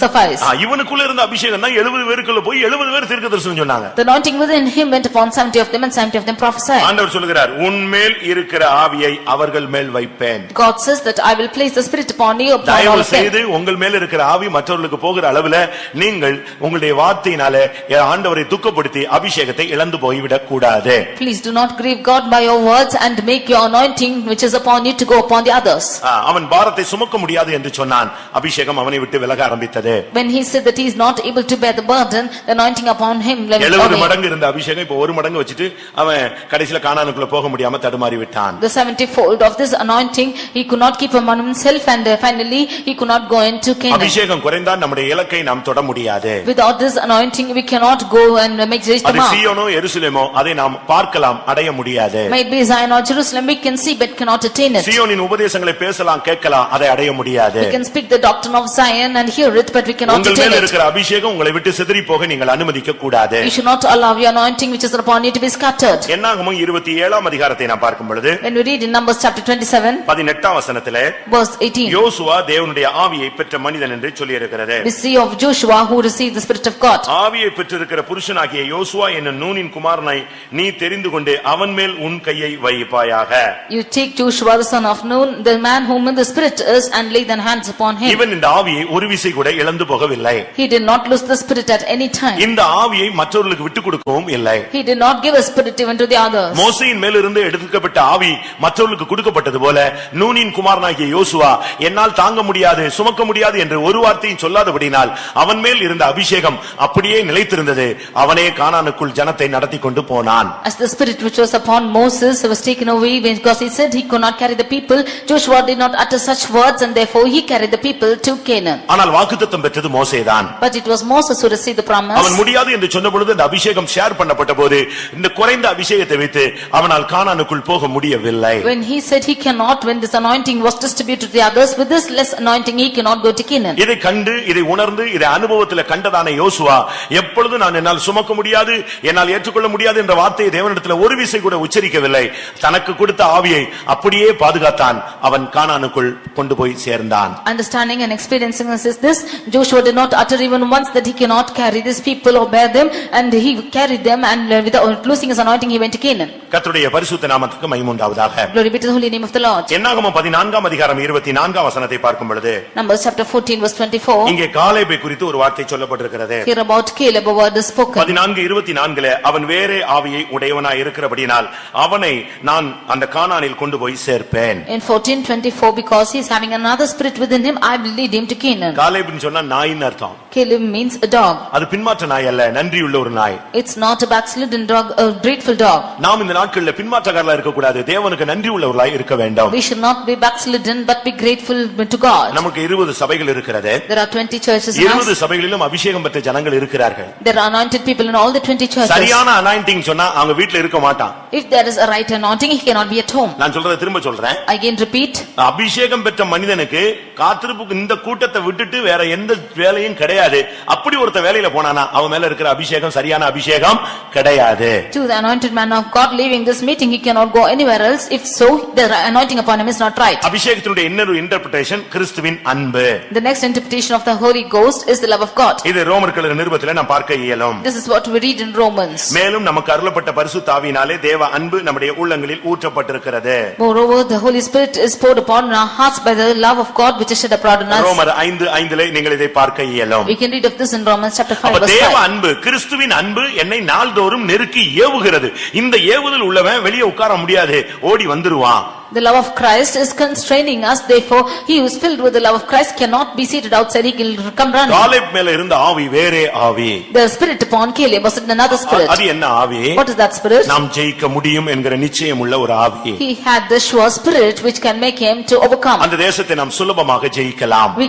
B: suffice.
A: இவனுக்குள்ள இருந்த அபிஷேகம் தான் 70 பேருக்குள்ள போய் 70 பேர் தீர்க்கதரிசனம் சொன்னாங்க.
B: The anointing within him went upon 70 of them and 70 of them prophesied.
A: ஆண்டவர் சொல்கிறார், உன்மேல் இருக்கிற ஆவியை அவர்கள் மேல் வைப்பேன்.
B: God says that I will place the spirit upon you, upon all
A: தயவு
B: of them.
A: செய்து உங்கள் மேல் இருக்கிற ஆவி மற்றவர்களுக்கு போகிற அளவுல நீங்கள் உங்களுடைய வார்த்தையினாலே ஆண்டவரை துக்கப்படுத்தி அபிஷேகத்தை இழந்து போய்விடக் கூடாது.
B: Please do not grieve God by your words and make your anointing which is upon you to go upon the others.
A: அவன் பாரத்தை சுமக்க முடியாது என்று சொன்னான். அபிஷேகம் அவனை விட்டு விலக ஆரம்பித்தது.
B: When he said that he is not able to bear the burden, the anointing upon him left away.
A: 70 மடங்கு இருந்த அபிஷேகம் இப்ப ஒரு மடங்கு வச்சிட்டு அவன் கடைசில கானானுக்குள்ள போக முடியாம தடுமாறி விட்டான்.
B: The 70 fold of this anointing he could not keep among himself, and finally he could not go into Canaan.
A: அபிஷேகம் குறைந்தால் நம்முடைய இலக்கை நாம் தொட முடியாது.
B: Without this anointing we cannot go and make reach the
A: அது
B: mark.
A: சீயோனோ எருசலேமோ அதை நாம் பார்க்கலாம், அடைய முடியாது.
B: Might be Zion or Jerusalem, we can see but cannot attain it.
A: சீயோனின் உபதேசங்களை பேசலாம், கேட்கலாம், அதை அடைய முடியாது.
B: We can speak the doctrine of Zion and hear it, but we cannot
A: உங்கள்
B: attain
A: மேல்
B: it.
A: இருக்கிற அபிஷேகம் உங்களை விட்டு சிதறி போக நீங்கள் அனுமதிக்க கூடாது.
B: You should not allow your anointing which is upon you to be scattered.
A: என்னாகமம் 27ஆம் அதிகாரத்தை நாம் பார்க்கும் பொழுது
B: When we read in Numbers chapter 27,
A: 18ஆம் வசனத்திலே
B: verse 18,
A: யோசுவா தேவனுடைய ஆவியை பெற்ற மனிதன் என்று சொல்லி இருக்கிறது.
B: we see of Joshua who received the spirit of God.
A: ஆவியை பெற்றிருக்கிற புருஷனாகிய யோசுவா என்னும் நூனின் குமாரனை நீ தெரிந்து கொண்டு அவன் மேல் உன் கையை வைப்பாயாக.
B: You take Joshua the son of Nun, the man whom the spirit is, and lay thine hands upon him.
A: இவன் இந்த ஆவியை ஒரு விசை கூட இழந்து போகவில்லை.
B: He did not lose the spirit at any time.
A: இந்த ஆவியை மற்றவர்களுக்கு விட்டு கொடுக்கவும் இல்லை.
B: He did not give a spirit even to the others.
A: மோசேயின் மேலிருந்து எடுக்கப்பட்ட ஆவி மற்றவர்களுக்கு கொடுக்கப்பட்டது போல நூனின் குமாரனாகிய யோசுவா என்னால் தாங்க முடியாது, சுமக்க முடியாது என்று ஒரு வார்த்தையும் சொல்லாதபடினால் அவன் மேல் இருந்த அபிஷேகம் அப்படியே நிலைத்திருந்தது. அவனே கானானுக்குள் ஜனத்தை நடத்தி கொண்டு போனான்.
B: As the spirit which was upon Moses was taken away because he said he could not carry the people, Joshua did not utter such words and therefore he carried the people to Canaan.
A: ஆனால் வாக்குத்தத்தம் பெற்றது மோசேதான்.
B: But it was Moses who received the promise.
A: அவன் முடியாது என்று சொன்ன பொழுது அந்த அபிஷேகம் ஷேர் பண்ணப்பட்ட போது இந்த குறைந்த அபிஷேகத்தை வைத்து அவனால் கானானுக்குள் போக முடியவில்லை.
B: When he said he cannot, when this anointing was distributed to the others, with this less anointing he cannot go to Canaan.
A: இதை கண்டு இதை உணர்ந்து இதை அனுபவத்தில் கண்டதான யோசுவா எப்பொழுது நான் என்னால் சுமக்க முடியாது, என்னால் ஏற்றுக்கொள்ள முடியாது என்ற வார்த்தையை தேவனிடத்தில் ஒரு விசை கூட உச்சரிக்கவில்லை. தனக்கு கொடுத்த ஆவியை அப்படியே பாதுகாத்தான். அவன் கானானுக்குள் கொண்டு போய் சேர்ந்தான்.
B: Understanding and experiencing this, Joshua did not utter even once that he cannot carry these people or bear them, and he carried them, and without losing his anointing he went to Canaan.
A: கர்த்தருடைய பரிசுத்த நாமத்துக்கு மகிமை உண்டாவதாக.
B: Glory be to the holy name of the Lord.
A: என்னாகமம் 14ஆம் அதிகாரம் 24ஆம் வசனத்தை பார்க்கும் பொழுது
B: Numbers chapter 14 verse 24,
A: இங்கே காலேபை குறித்து ஒரு வார்த்தை சொல்லப்பட்டிருக்கிறது.
B: here about Caleb a word is spoken.
A: 14:24 அவன் வேறே ஆவியை உடையவனாய் இருக்கிறபடியால் அவனை நான் அந்த கானானில் கொண்டு போய் சேர்ப்பேன்.
B: In 14:24, because he is having another spirit within him, I will lead him to Canaan.
A: காலேப்னு சொன்னா நாயின்னு அர்த்தம்.
B: Caleb means a dog.
A: அது பின்மாற்ற நாய் அல்ல, நன்றியுள்ள ஒரு நாய்.
B: It's not a backslidden dog, a grateful dog.
A: நாம் இந்த நாட்களில் பின்மாற்றக்காரர்களா இருக்க கூடாது, தேவனுக்கு நன்றி உள்ளவர்களாய் இருக்க வேண்டும்.
B: We should not be backslidden but be grateful to God.
A: நமக்கு 20 சபைகள் இருக்கிறது.
B: There are 20 churches.
A: 20 சபைகளிலும் அபிஷேகம் பெற்ற ஜனங்கள் இருக்கிறார்கள்.
B: There are anointed people in all the 20 churches.
A: சரியான அனாயிண்டிங் சொன்னா அவங்க வீட்ல இருக்க மாட்டான்.
B: If there is a right anointing, he cannot be at home.
A: நான் சொல்றதை திரும்ப சொல்றேன்.
B: Again repeat.
A: அபிஷேகம் பெற்ற மனிதனுக்கு காத்திருப்புக்கு இந்த கூட்டத்தை விட்டுட்டு வேற எந்த வேலையும் கிடையாது. அப்படி ஒருத்த வேலையில போனானா அவன் மேல இருக்கிற அபிஷேகம் சரியான அபிஷேகம் கிடையாது.
B: To the anointed man of God leaving this meeting, he cannot go anywhere else. If so, the anointing upon him is not right.
A: அபிஷேகத்தினுடைய இன்னொரு இன்டர்பிரேஷன் கிறிஸ்துவின் அன்பு.
B: The next interpretation of the Holy Ghost is the love of God.
A: இது ரோமர்கள் நிருபத்திலே நாம் பார்க்க இயலும்.
B: This is what we read in Romans.
A: மேலும் நமக்கு அருளப்பட்ட பரிசுத்த ஆவியினாலே தேவ அன்பு நம்முடைய உள்ளங்களில் ஊற்றப்பட்டிருக்கிறது.
B: Moreover, the Holy Spirit is poured upon our hearts by the love of God which is shed abroad in us.
A: ரோமர் 5:5 நீங்கள் இதை பார்க்க இயலும்.
B: We can read of this in Romans chapter 5 verse 5.
A: தேவ அன்பு, கிறிஸ்துவின் அன்பு என்னை நாள்தோறும் நெருக்கி ஏவுகிறது. இந்த ஏவுதல் உள்ளவன் வெளியே உட்கார முடியாது, ஓடி வந்துருவான்.
B: The love of Christ is constraining us, therefore he who is filled with the love of Christ cannot be seated outside, he will come running.
A: Caleb மேல இருந்த ஆவி வேறே ஆவி.
B: The spirit upon Caleb was another spirit.
A: அது என்ன ஆவி?
B: What is that spirit?
A: நாம் ஜெயிக்க முடியும் என்கிற நிச்சயம் உள்ள ஒரு ஆவி.
B: He had the sure spirit which can make him to overcome.
A: அந்த தேசத்தை நாம் சுலபமாக ஜெயிக்கலாம்.
B: We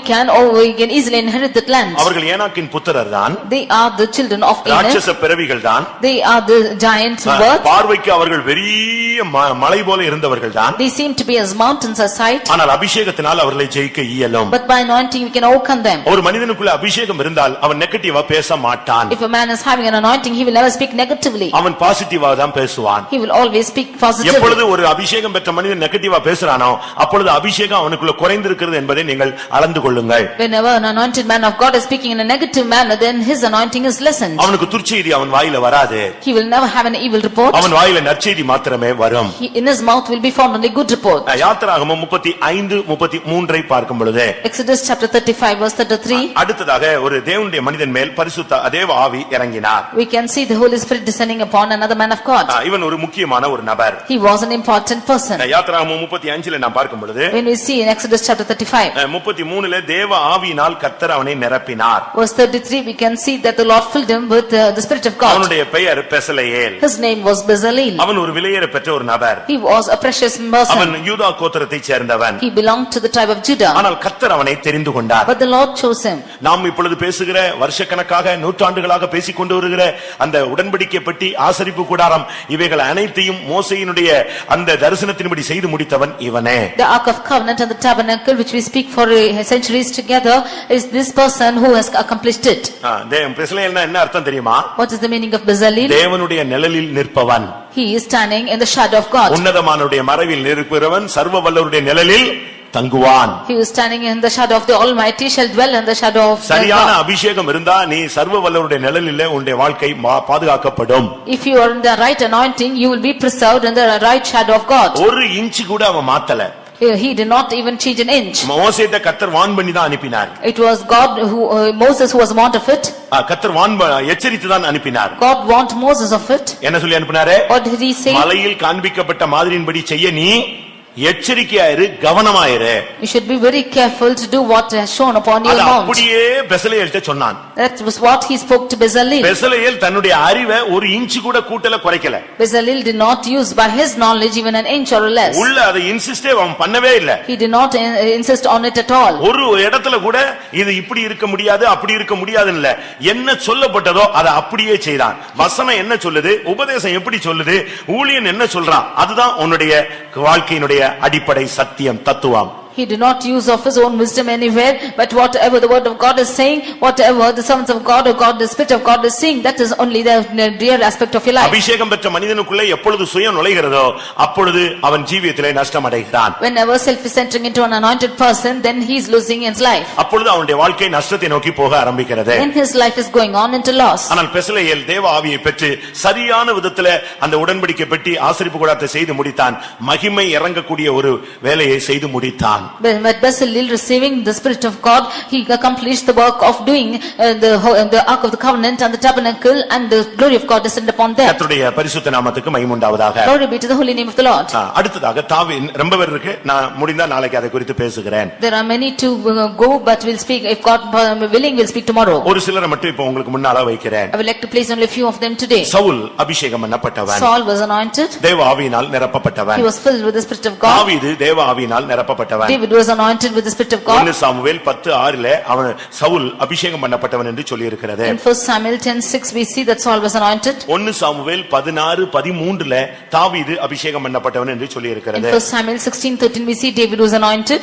B: can easily inherit that land.
A: அவர்கள் ஏனாக்கின் புத்திரர் தான்.
B: They are the children of Enoch.
A: ராட்சச பிறவிகள் தான்.
B: They are the giants of birth.
A: பார்வைக்கு அவர்கள் பெரிய மலை போல இருந்தவர்கள் தான்.
B: They seem to be as mountains as sight.
A: ஆனால் அபிஷேகத்தினால் அவர்களை ஜெயிக்க இயலும்.
B: But by anointing we can overcome them.
A: ஒரு மனிதனுக்குள்ள அபிஷேகம் இருந்தால் அவன் நெகட்டிவா பேச மாட்டான்.
B: If a man is having an anointing, he will never speak negatively.
A: அவன் பாசிட்டிவா தான் பேசுவான்.
B: He will always speak positively.
A: எப்பொழுது ஒரு அபிஷேகம் பெற்ற மனிதன் நெகட்டிவா பேசுறானோ அப்பொழுது அபிஷேகம் அவனுக்குள்ள குறைந்திருக்கிறது என்பதை நீங்கள் அளந்து கொள்ளுங்கள்.
B: Whenever an anointed man of God is speaking in a negative manner, then his anointing is lessened.
A: அவனுக்கு துர்ச்செய்தி அவன் வாயில வராது.
B: He will never have an evil report.
A: அவன் வாயில நற்செய்தி மாத்திரமே வரும்.
B: In his mouth will be found only good report.
A: யாத்திராகமம் 35:33 பார்க்கும் பொழுது
B: Exodus chapter 35 verse 33.
A: அடுத்ததாக ஒரு தேவனுடைய மனிதன் மேல் பரிசுத்த தேவ ஆவி இறங்கினார்.
B: We can see the Holy Spirit descending upon another man of God.
A: இவன் ஒரு முக்கியமான ஒரு நபர்.
B: He was an important person.
A: யாத்திராகமம் 35ல நாம் பார்க்கும் பொழுது
B: When we see in Exodus chapter 35
A: 33ல தேவ ஆவியினால் கர்த்தர் அவனை நிரப்பினார்.
B: verse 33, we can see that the Lord filled him with the Spirit of God.
A: அவனுடைய பெயர் Bezalel.
B: His name was Bezaleel.
A: அவன் ஒரு விலையேற பெற்ற ஒரு நபர்.
B: He was a precious person.
A: அவன் யூதா கோத்திரத்தை சேர்ந்தவன்.
B: He belonged to the tribe of Judah.
A: ஆனால் கர்த்தர் அவனை தெரிந்து கொண்டார்.
B: But the Lord chose him.
A: நாம் இப்பொழுது பேசுகிற வருஷக்கணக்காக நூற்றாண்டுகளாக பேசிக்கொண்டு வருகிற அந்த உடன்படிக்கை பெட்டி, ஆசரிப்பு கூடாரம், இவைகள் அனைத்தையும் மோசேயினுடைய அந்த தரிசனத்தின்படி செய்து முடித்தவன் இவனே.
B: The Ark of Covenant and the tabernacle which we speak for centuries together is this person who has accomplished it.
A: பெசலெயேல்னா என்ன அர்த்தம் தெரியுமா?
B: What is the meaning of Bezaleel?
A: தேவனுடைய நிழலில் நிற்பவன்.
B: He is standing in the shadow of God.
A: உன்னதமானவருடைய மறைவில் நிற்பவன் சர்வ வல்லவருடைய நிழலில் தங்குவான்.
B: He is standing in the shadow of the Almighty, shall dwell in the shadow of
A: சரியான
B: God.
A: அபிஷேகம் இருந்தா நீ சர்வ வல்லவருடைய நிழலிலே உன்னுடைய வாழ்க்கை பாதுகாக்கப்படும்.
B: If you are in the right anointing, you will be preserved in the right shadow of God.
A: ஒரு இன்ச் கூட அவன் மாத்தல.
B: He did not even change an inch.
A: மோசேயை கர்த்தர் வான் பண்ணி தான் அனுப்பினார்.
B: It was God who Moses who was warned of it.
A: கர்த்தர் வான் எச்சரித்து தான் அனுப்பினார்.
B: God warned Moses of it.
A: என்ன சொல்லி அனுப்பினாரு?
B: What did he say?
A: மலையில் காண்பிக்கப்பட்ட மாதிரியின்படி செய்ய நீ எச்சரிக்கையாயிரு, கவனமாயிரு.
B: You should be very careful to do what has shown upon your mount.
A: அப்படியே பெசலெயேல்ட்ட சொன்னான்.
B: That was what he spoke to Bezaleel.
A: Bezalel தன்னுடைய அறிவை ஒரு இன்ச் கூட கூட்டல குறைக்கல.
B: Bezaleel did not use by his knowledge even an inch or less.
A: உள்ள அதை இன்சிஸ்டே அவன் பண்ணவே இல்ல.
B: He did not insist on it at all.
A: ஒரு இடத்துல கூட இது இப்படி இருக்க முடியாது அப்படி இருக்க முடியாதுன்னு இல்ல. என்ன சொல்லப்பட்டதோ அதை அப்படியே செய்தான். வசனம் என்ன சொல்லுது, உபதேசம் எப்படி சொல்லுது, ஊழியன் என்ன சொல்றான், அதுதான் உன்னுடைய வாழ்க்கையினுடைய அடிப்படை சத்தியம், தத்துவம்.
B: He did not use of his own wisdom anywhere, but whatever the word of God is saying, whatever the servants of God or God, the Spirit of God is saying, that is only the real aspect of your life.
A: அபிஷேகம் பெற்ற மனிதனுக்குள்ளே எப்பொழுது சுயம் நுழைகிறதோ அப்பொழுது அவன் ஜீவியத்திலே நஷ்டம் அடைகிறான்.
B: Whenever self is entering into an anointed person, then he is losing his life.
A: அப்பொழுது அவனுடைய வாழ்க்கை நஷ்டத்தை நோக்கி போக ஆரம்பிக்கிறது.
B: Then his life is going on into loss.
A: ஆனால் பெசலெயேல் தேவ ஆவியை பெற்று சரியான விதத்திலே அந்த உடன்படிக்கை பெட்டி, ஆசரிப்பு கூடாரத்தை செய்து முடித்தான். மகிமை இறங்கக்கூடிய ஒரு வேலையை செய்து முடித்தான். முடித்தான்.
B: But Bezalel receiving the Spirit of God, he accomplished the work of doing the Ark of the Covenant and the tabernacle, and the glory of God descended upon them.
A: கர்த்தருடைய பரிசுத்த நாமத்துக்கு மகிமை உண்டாவதாக.
B: Glory be to the holy name of the Lord.
A: அடுத்ததாக தாவீது ரொம்ப பேர் இருக்கு, நான் முடிந்தா நாளைக்கு அதை குறித்து பேசுகிறேன்.
B: There are many to go, but we'll speak, if God willing, we'll speak tomorrow.
A: ஒரு சிலரை மட்டும் இப்ப உங்களுக்கு முன்னால வைக்கிறேன்.
B: I would like to place only a few of them today.
A: Saul அபிஷேகம் பண்ணப்பட்டவன்.
B: Saul was anointed.
A: தேவ ஆவியினால் நிரப்பப்பட்டவன்.
B: He was filled with the Spirit of God.
A: தாவீது தேவ ஆவியினால் நிரப்பப்பட்டவன்.
B: David was anointed with the Spirit of God.
A: 1 Samuel 10:6 அவன் சவுல் அபிஷேகம் பண்ணப்பட்டவன் என்று சொல்லி இருக்கிறது.
B: In 1 Samuel 10:6 we see that Saul was anointed.
A: 1 Samuel 16:13 தாவீது அபிஷேகம் பண்ணப்பட்டவன் என்று சொல்லி இருக்கிறது.
B: In 1 Samuel 16:13 we see David was anointed.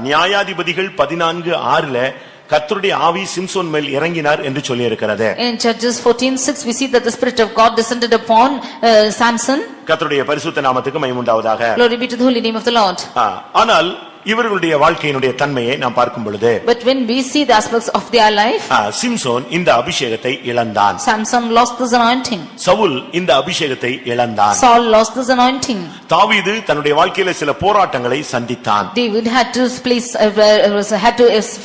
A: நியாயாதிபதிகள் 14:6 கர்த்தருடைய ஆவி சிம்சோன் மேல் இறங்கினார் என்று சொல்லி இருக்கிறது.
B: In Judges 14:6 we see that the Spirit of God descended upon Samson.
A: கர்த்தருடைய பரிசுத்த நாமத்துக்கு மகிமை உண்டாவதாக.
B: Glory be to the holy name of the Lord.
A: ஆனால் இவர்களுடைய வாழ்க்கையினுடைய தன்மையை நாம் பார்க்கும் பொழுது,
B: But when we see the aspects of their life,
A: Samson இந்த அபிஷேகத்தை இழந்தான்.
B: Samson lost this anointing.
A: Saul இந்த அபிஷேகத்தை இழந்தான்.
B: Saul lost this anointing.
A: தாவீது தன்னுடைய வாழ்க்கையில சில போராட்டங்களை சந்தித்தான்.
B: David had to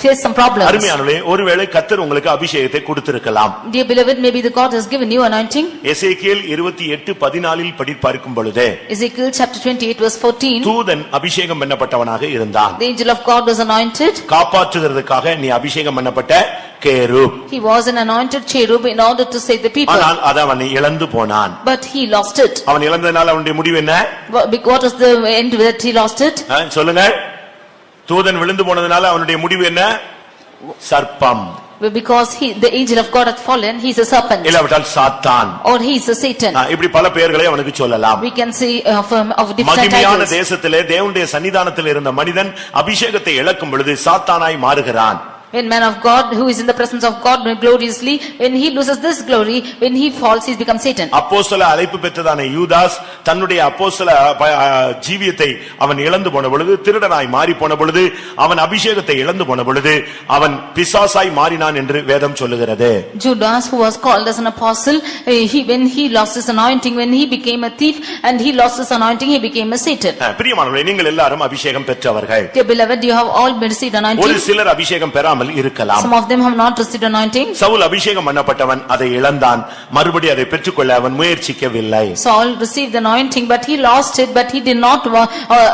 B: face some problems.
A: அருமையானவர்களே, ஒருவேளை கர்த்தர் உங்களுக்கு அபிஷேகத்தை கொடுத்திருக்கலாம்.
B: Dear beloved, maybe the God has given you anointing.
A: எசேக்கியேல் 28:14 படி பார்க்கும் பொழுது,
B: Ezekiel chapter 28 verse 14,
A: தூதன் அபிஷேகம் பண்ணப்பட்டவனாக இருந்தான்.
B: the angel of God was anointed.
A: காப்பாற்றுகிறதுக்காக நீ அபிஷேகம் பண்ணப்பட்ட கேருப்.
B: He was an anointed cherub in order to save the people.
A: ஆனால் அதை அவன் இழந்து போனான்.
B: But he lost it.
A: அவன் இழந்ததனால அவனுடைய முடிவு என்ன?
B: What was the end that he lost it?
A: சொல்லுங்க. தூதன் விழுந்து போனதனால அவனுடைய முடிவு என்ன? சர்ப்பம்.
B: Because the angel of God had fallen, he is a serpent.
A: இல்லாவிட்டால் சாத்தான்.
B: Or he is a Satan.
A: இப்படி பல பெயர்களை அவனுக்கு சொல்லலாம்.
B: We can see of different
A: மகிமையான
B: titles.
A: தேசத்திலே தேவனுடைய சன்னிதானத்தில் இருந்த மனிதன் அபிஷேகத்தை இழக்கும் பொழுது சாத்தானாய் மாறுகிறான்.
B: When man of God who is in the presence of God gloriously, when he loses this glory, when he falls, he becomes Satan.
A: அப்போஸ்தல அழைப்பு பெற்றதான யூதாஸ் தன்னுடைய அப்போஸ்தல ஜீவியத்தை அவன் இழந்து போன பொழுது, திருடனாய் மாறி போன பொழுது, அவன் அபிஷேகத்தை இழந்து போன பொழுது அவன் பிசாசாய் மாறினான் என்று வேதம் சொல்லுகிறது.
B: Judas, who was called as an apostle, when he lost his anointing, when he became a thief and he lost his anointing, he became a Satan.
A: பிரியமானவர்களே, நீங்கள் எல்லாரும் அபிஷேகம் பெற்றவர்கள்.
B: Dear beloved, you have all received anointing.
A: ஒரு சிலர் அபிஷேகம் பெறாமல் இருக்கலாம்.
B: Some of them have not received anointing.
A: Saul அபிஷேகம் பண்ணப்பட்டவன் அதை இழந்தான். மறுபடியும் அதை பெற்றுக்கொள்ள அவன் முயற்சிக்கவில்லை.
B: Saul received the anointing, but he lost it, but he did not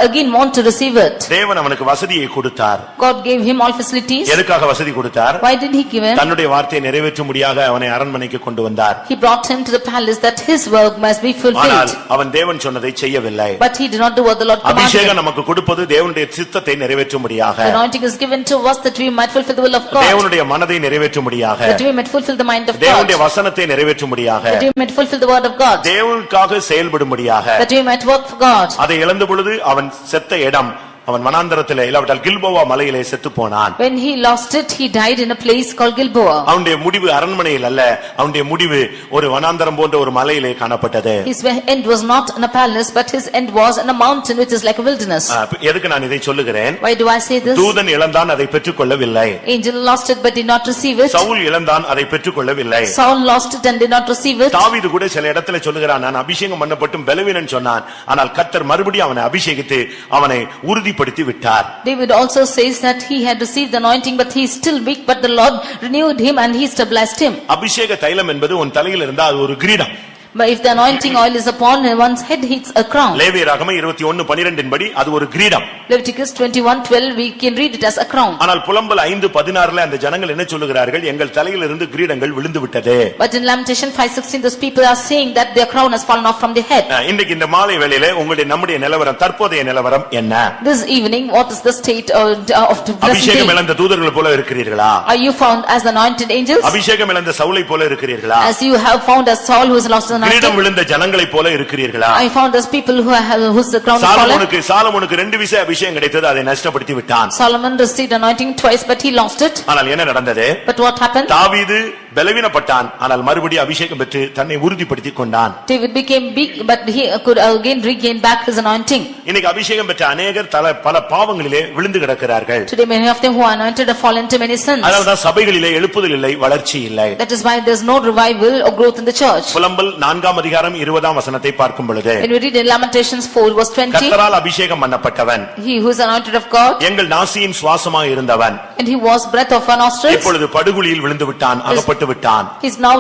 B: again want to receive it.
A: தேவன் அவனுக்கு வசதியை கொடுத்தார்.
B: God gave him all facilities.
A: எதுக்காக வசதி கொடுத்தார்?
B: Why did he give him?
A: தன்னுடைய வார்த்தையை நிறைவேற்றும்படியாக அவனை அரண்மனைக்கு கொண்டு வந்தார்.
B: He brought him to the palace that his work must be fulfilled.
A: ஆனால் அவன் தேவன் சொன்னதை செய்யவில்லை.
B: But he did not do what the Lord commanded.
A: அபிஷேகம் நமக்கு கொடுப்பது தேவனுடைய சித்தத்தை நிறைவேற்றும்படியாக.
B: The anointing is given to us that we might fulfill the will of God.
A: தேவனுடைய மனதை நிறைவேற்றும்படியாக.
B: That we might fulfill the mind of God.
A: தேவனுடைய வசனத்தை நிறைவேற்றும்படியாக.
B: That we might fulfill the word of God.
A: தேவனுக்காக செயல்படும்படியாக.
B: That we might work for God.
A: அதை இழந்த பொழுது அவன் செத்த இடம் அவன் வனாந்தரத்திலே இல்லாவிட்டால் கில்போவா மலையிலே செத்து போனான்.
B: When he lost it, he died in a place called Gilboa.
A: அவனுடைய முடிவு அரண்மனையில் அல்ல, அவனுடைய முடிவு ஒரு வனாந்தரம் போன்ற ஒரு மலையிலே காணப்பட்டது.
B: His end was not in a palace, but his end was in a mountain which is like a wilderness.
A: எதுக்கு நான் இதை சொல்லுகிறேன்?
B: Why do I say this?
A: தூதன் இழந்தான், அதை பெற்றுக்கொள்ளவில்லை.
B: Angel lost it but did not receive it.
A: Saul இழந்தான், அதை பெற்றுக்கொள்ளவில்லை.
B: Saul lost it and did not receive it.
A: தாவீது கூட சில இடத்துல சொல்லுகிறான், நான் அபிஷேகம் பண்ணப்பட்டும் பலவீனன் சொன்னான். ஆனால் கர்த்தர் மறுபடியும் அவனை அபிஷேகித்து அவனை உறுதிப்படுத்தி விட்டார்.
B: David also says that he had received the anointing, but he is still weak, but the Lord renewed him and he stabilized him.
A: அபிஷேக தைலம் என்பது உன் தலையில் இருந்தா அது ஒரு கிரீடம்.
B: But if the anointing oil is upon one's head, it's a crown.
A: லேவியராகமம் 21:12 படி அது ஒரு கிரீடம்.
B: Leviticus 21:12 we can read it as a crown.
A: ஆனால் புலம்பல் 5:16 அந்த ஜனங்கள் என்ன சொல்லுகிறார்கள்? எங்கள் தலையிலிருந்து கிரீடங்கள் விழுந்து விட்டது.
B: But in Lamentation 5:16 those people are saying that their crown has fallen off from their head.
A: இன்னைக்கு இந்த மாலை வேளையிலே உங்களுடைய நம்முடைய நிலவரம், தற்போதைய நிலவரம் என்ன?
B: This evening what is the state of the present
A: அபிஷேகம்
B: day?
A: இழந்த தூதர்கள் போல இருக்கிறீர்களா?
B: Are you found as the anointed angels?
A: அபிஷேகம் இழந்த சவுலை போல இருக்கிறீர்களா?
B: As you have found as Saul who has lost the
A: கிரீடம்
B: anointing?
A: விழுந்த ஜனங்களை போல இருக்கிறீர்களா?
B: I found as people who have whose crown is fallen.
A: சாலமோனுக்கு 2 விசை அபிஷேகம் கிடைத்தது, அதை நஷ்டப்படுத்தி விட்டான்.
B: Solomon received anointing twice but he lost it.
A: ஆனால் என்ன நடந்தது?
B: But what happened?
A: தாவீது பலவீனப்பட்டான், ஆனால் மறுபடியும் அபிஷேகம் பெற்று தன்னை உறுதிப்படுத்திக் கொண்டான்.
B: David became big, but he could again regain back his anointing.
A: இன்னைக்கு அபிஷேகம் பெற்ற அநேகர் பல பாவங்களிலே விழுந்து கிடக்கிறார்கள்.
B: Today many of them who are anointed have fallen into many sins.
A: அதனால்தான் சபைகளிலே எழுப்புதல் இல்லை, வளர்ச்சி இல்லை.
B: That is why there is no revival or growth in the church.
A: புலம்பல் 4ஆம் அதிகாரம் 20ஆம் வசனத்தை பார்க்கும் பொழுது,
B: When we read in Lamentations 4 verse 20,
A: கர்த்தரால் அபிஷேகம் பண்ணப்பட்டவன்,
B: he who is anointed of God,
A: எங்கள் நாசியின் சுவாசமாய் இருந்தவன்,
B: and he was breath of our nostrils,
A: இப்பொழுது படுகுழியில் விழுந்து விட்டான், அகப்பட்டு விட்டான்.
B: he is now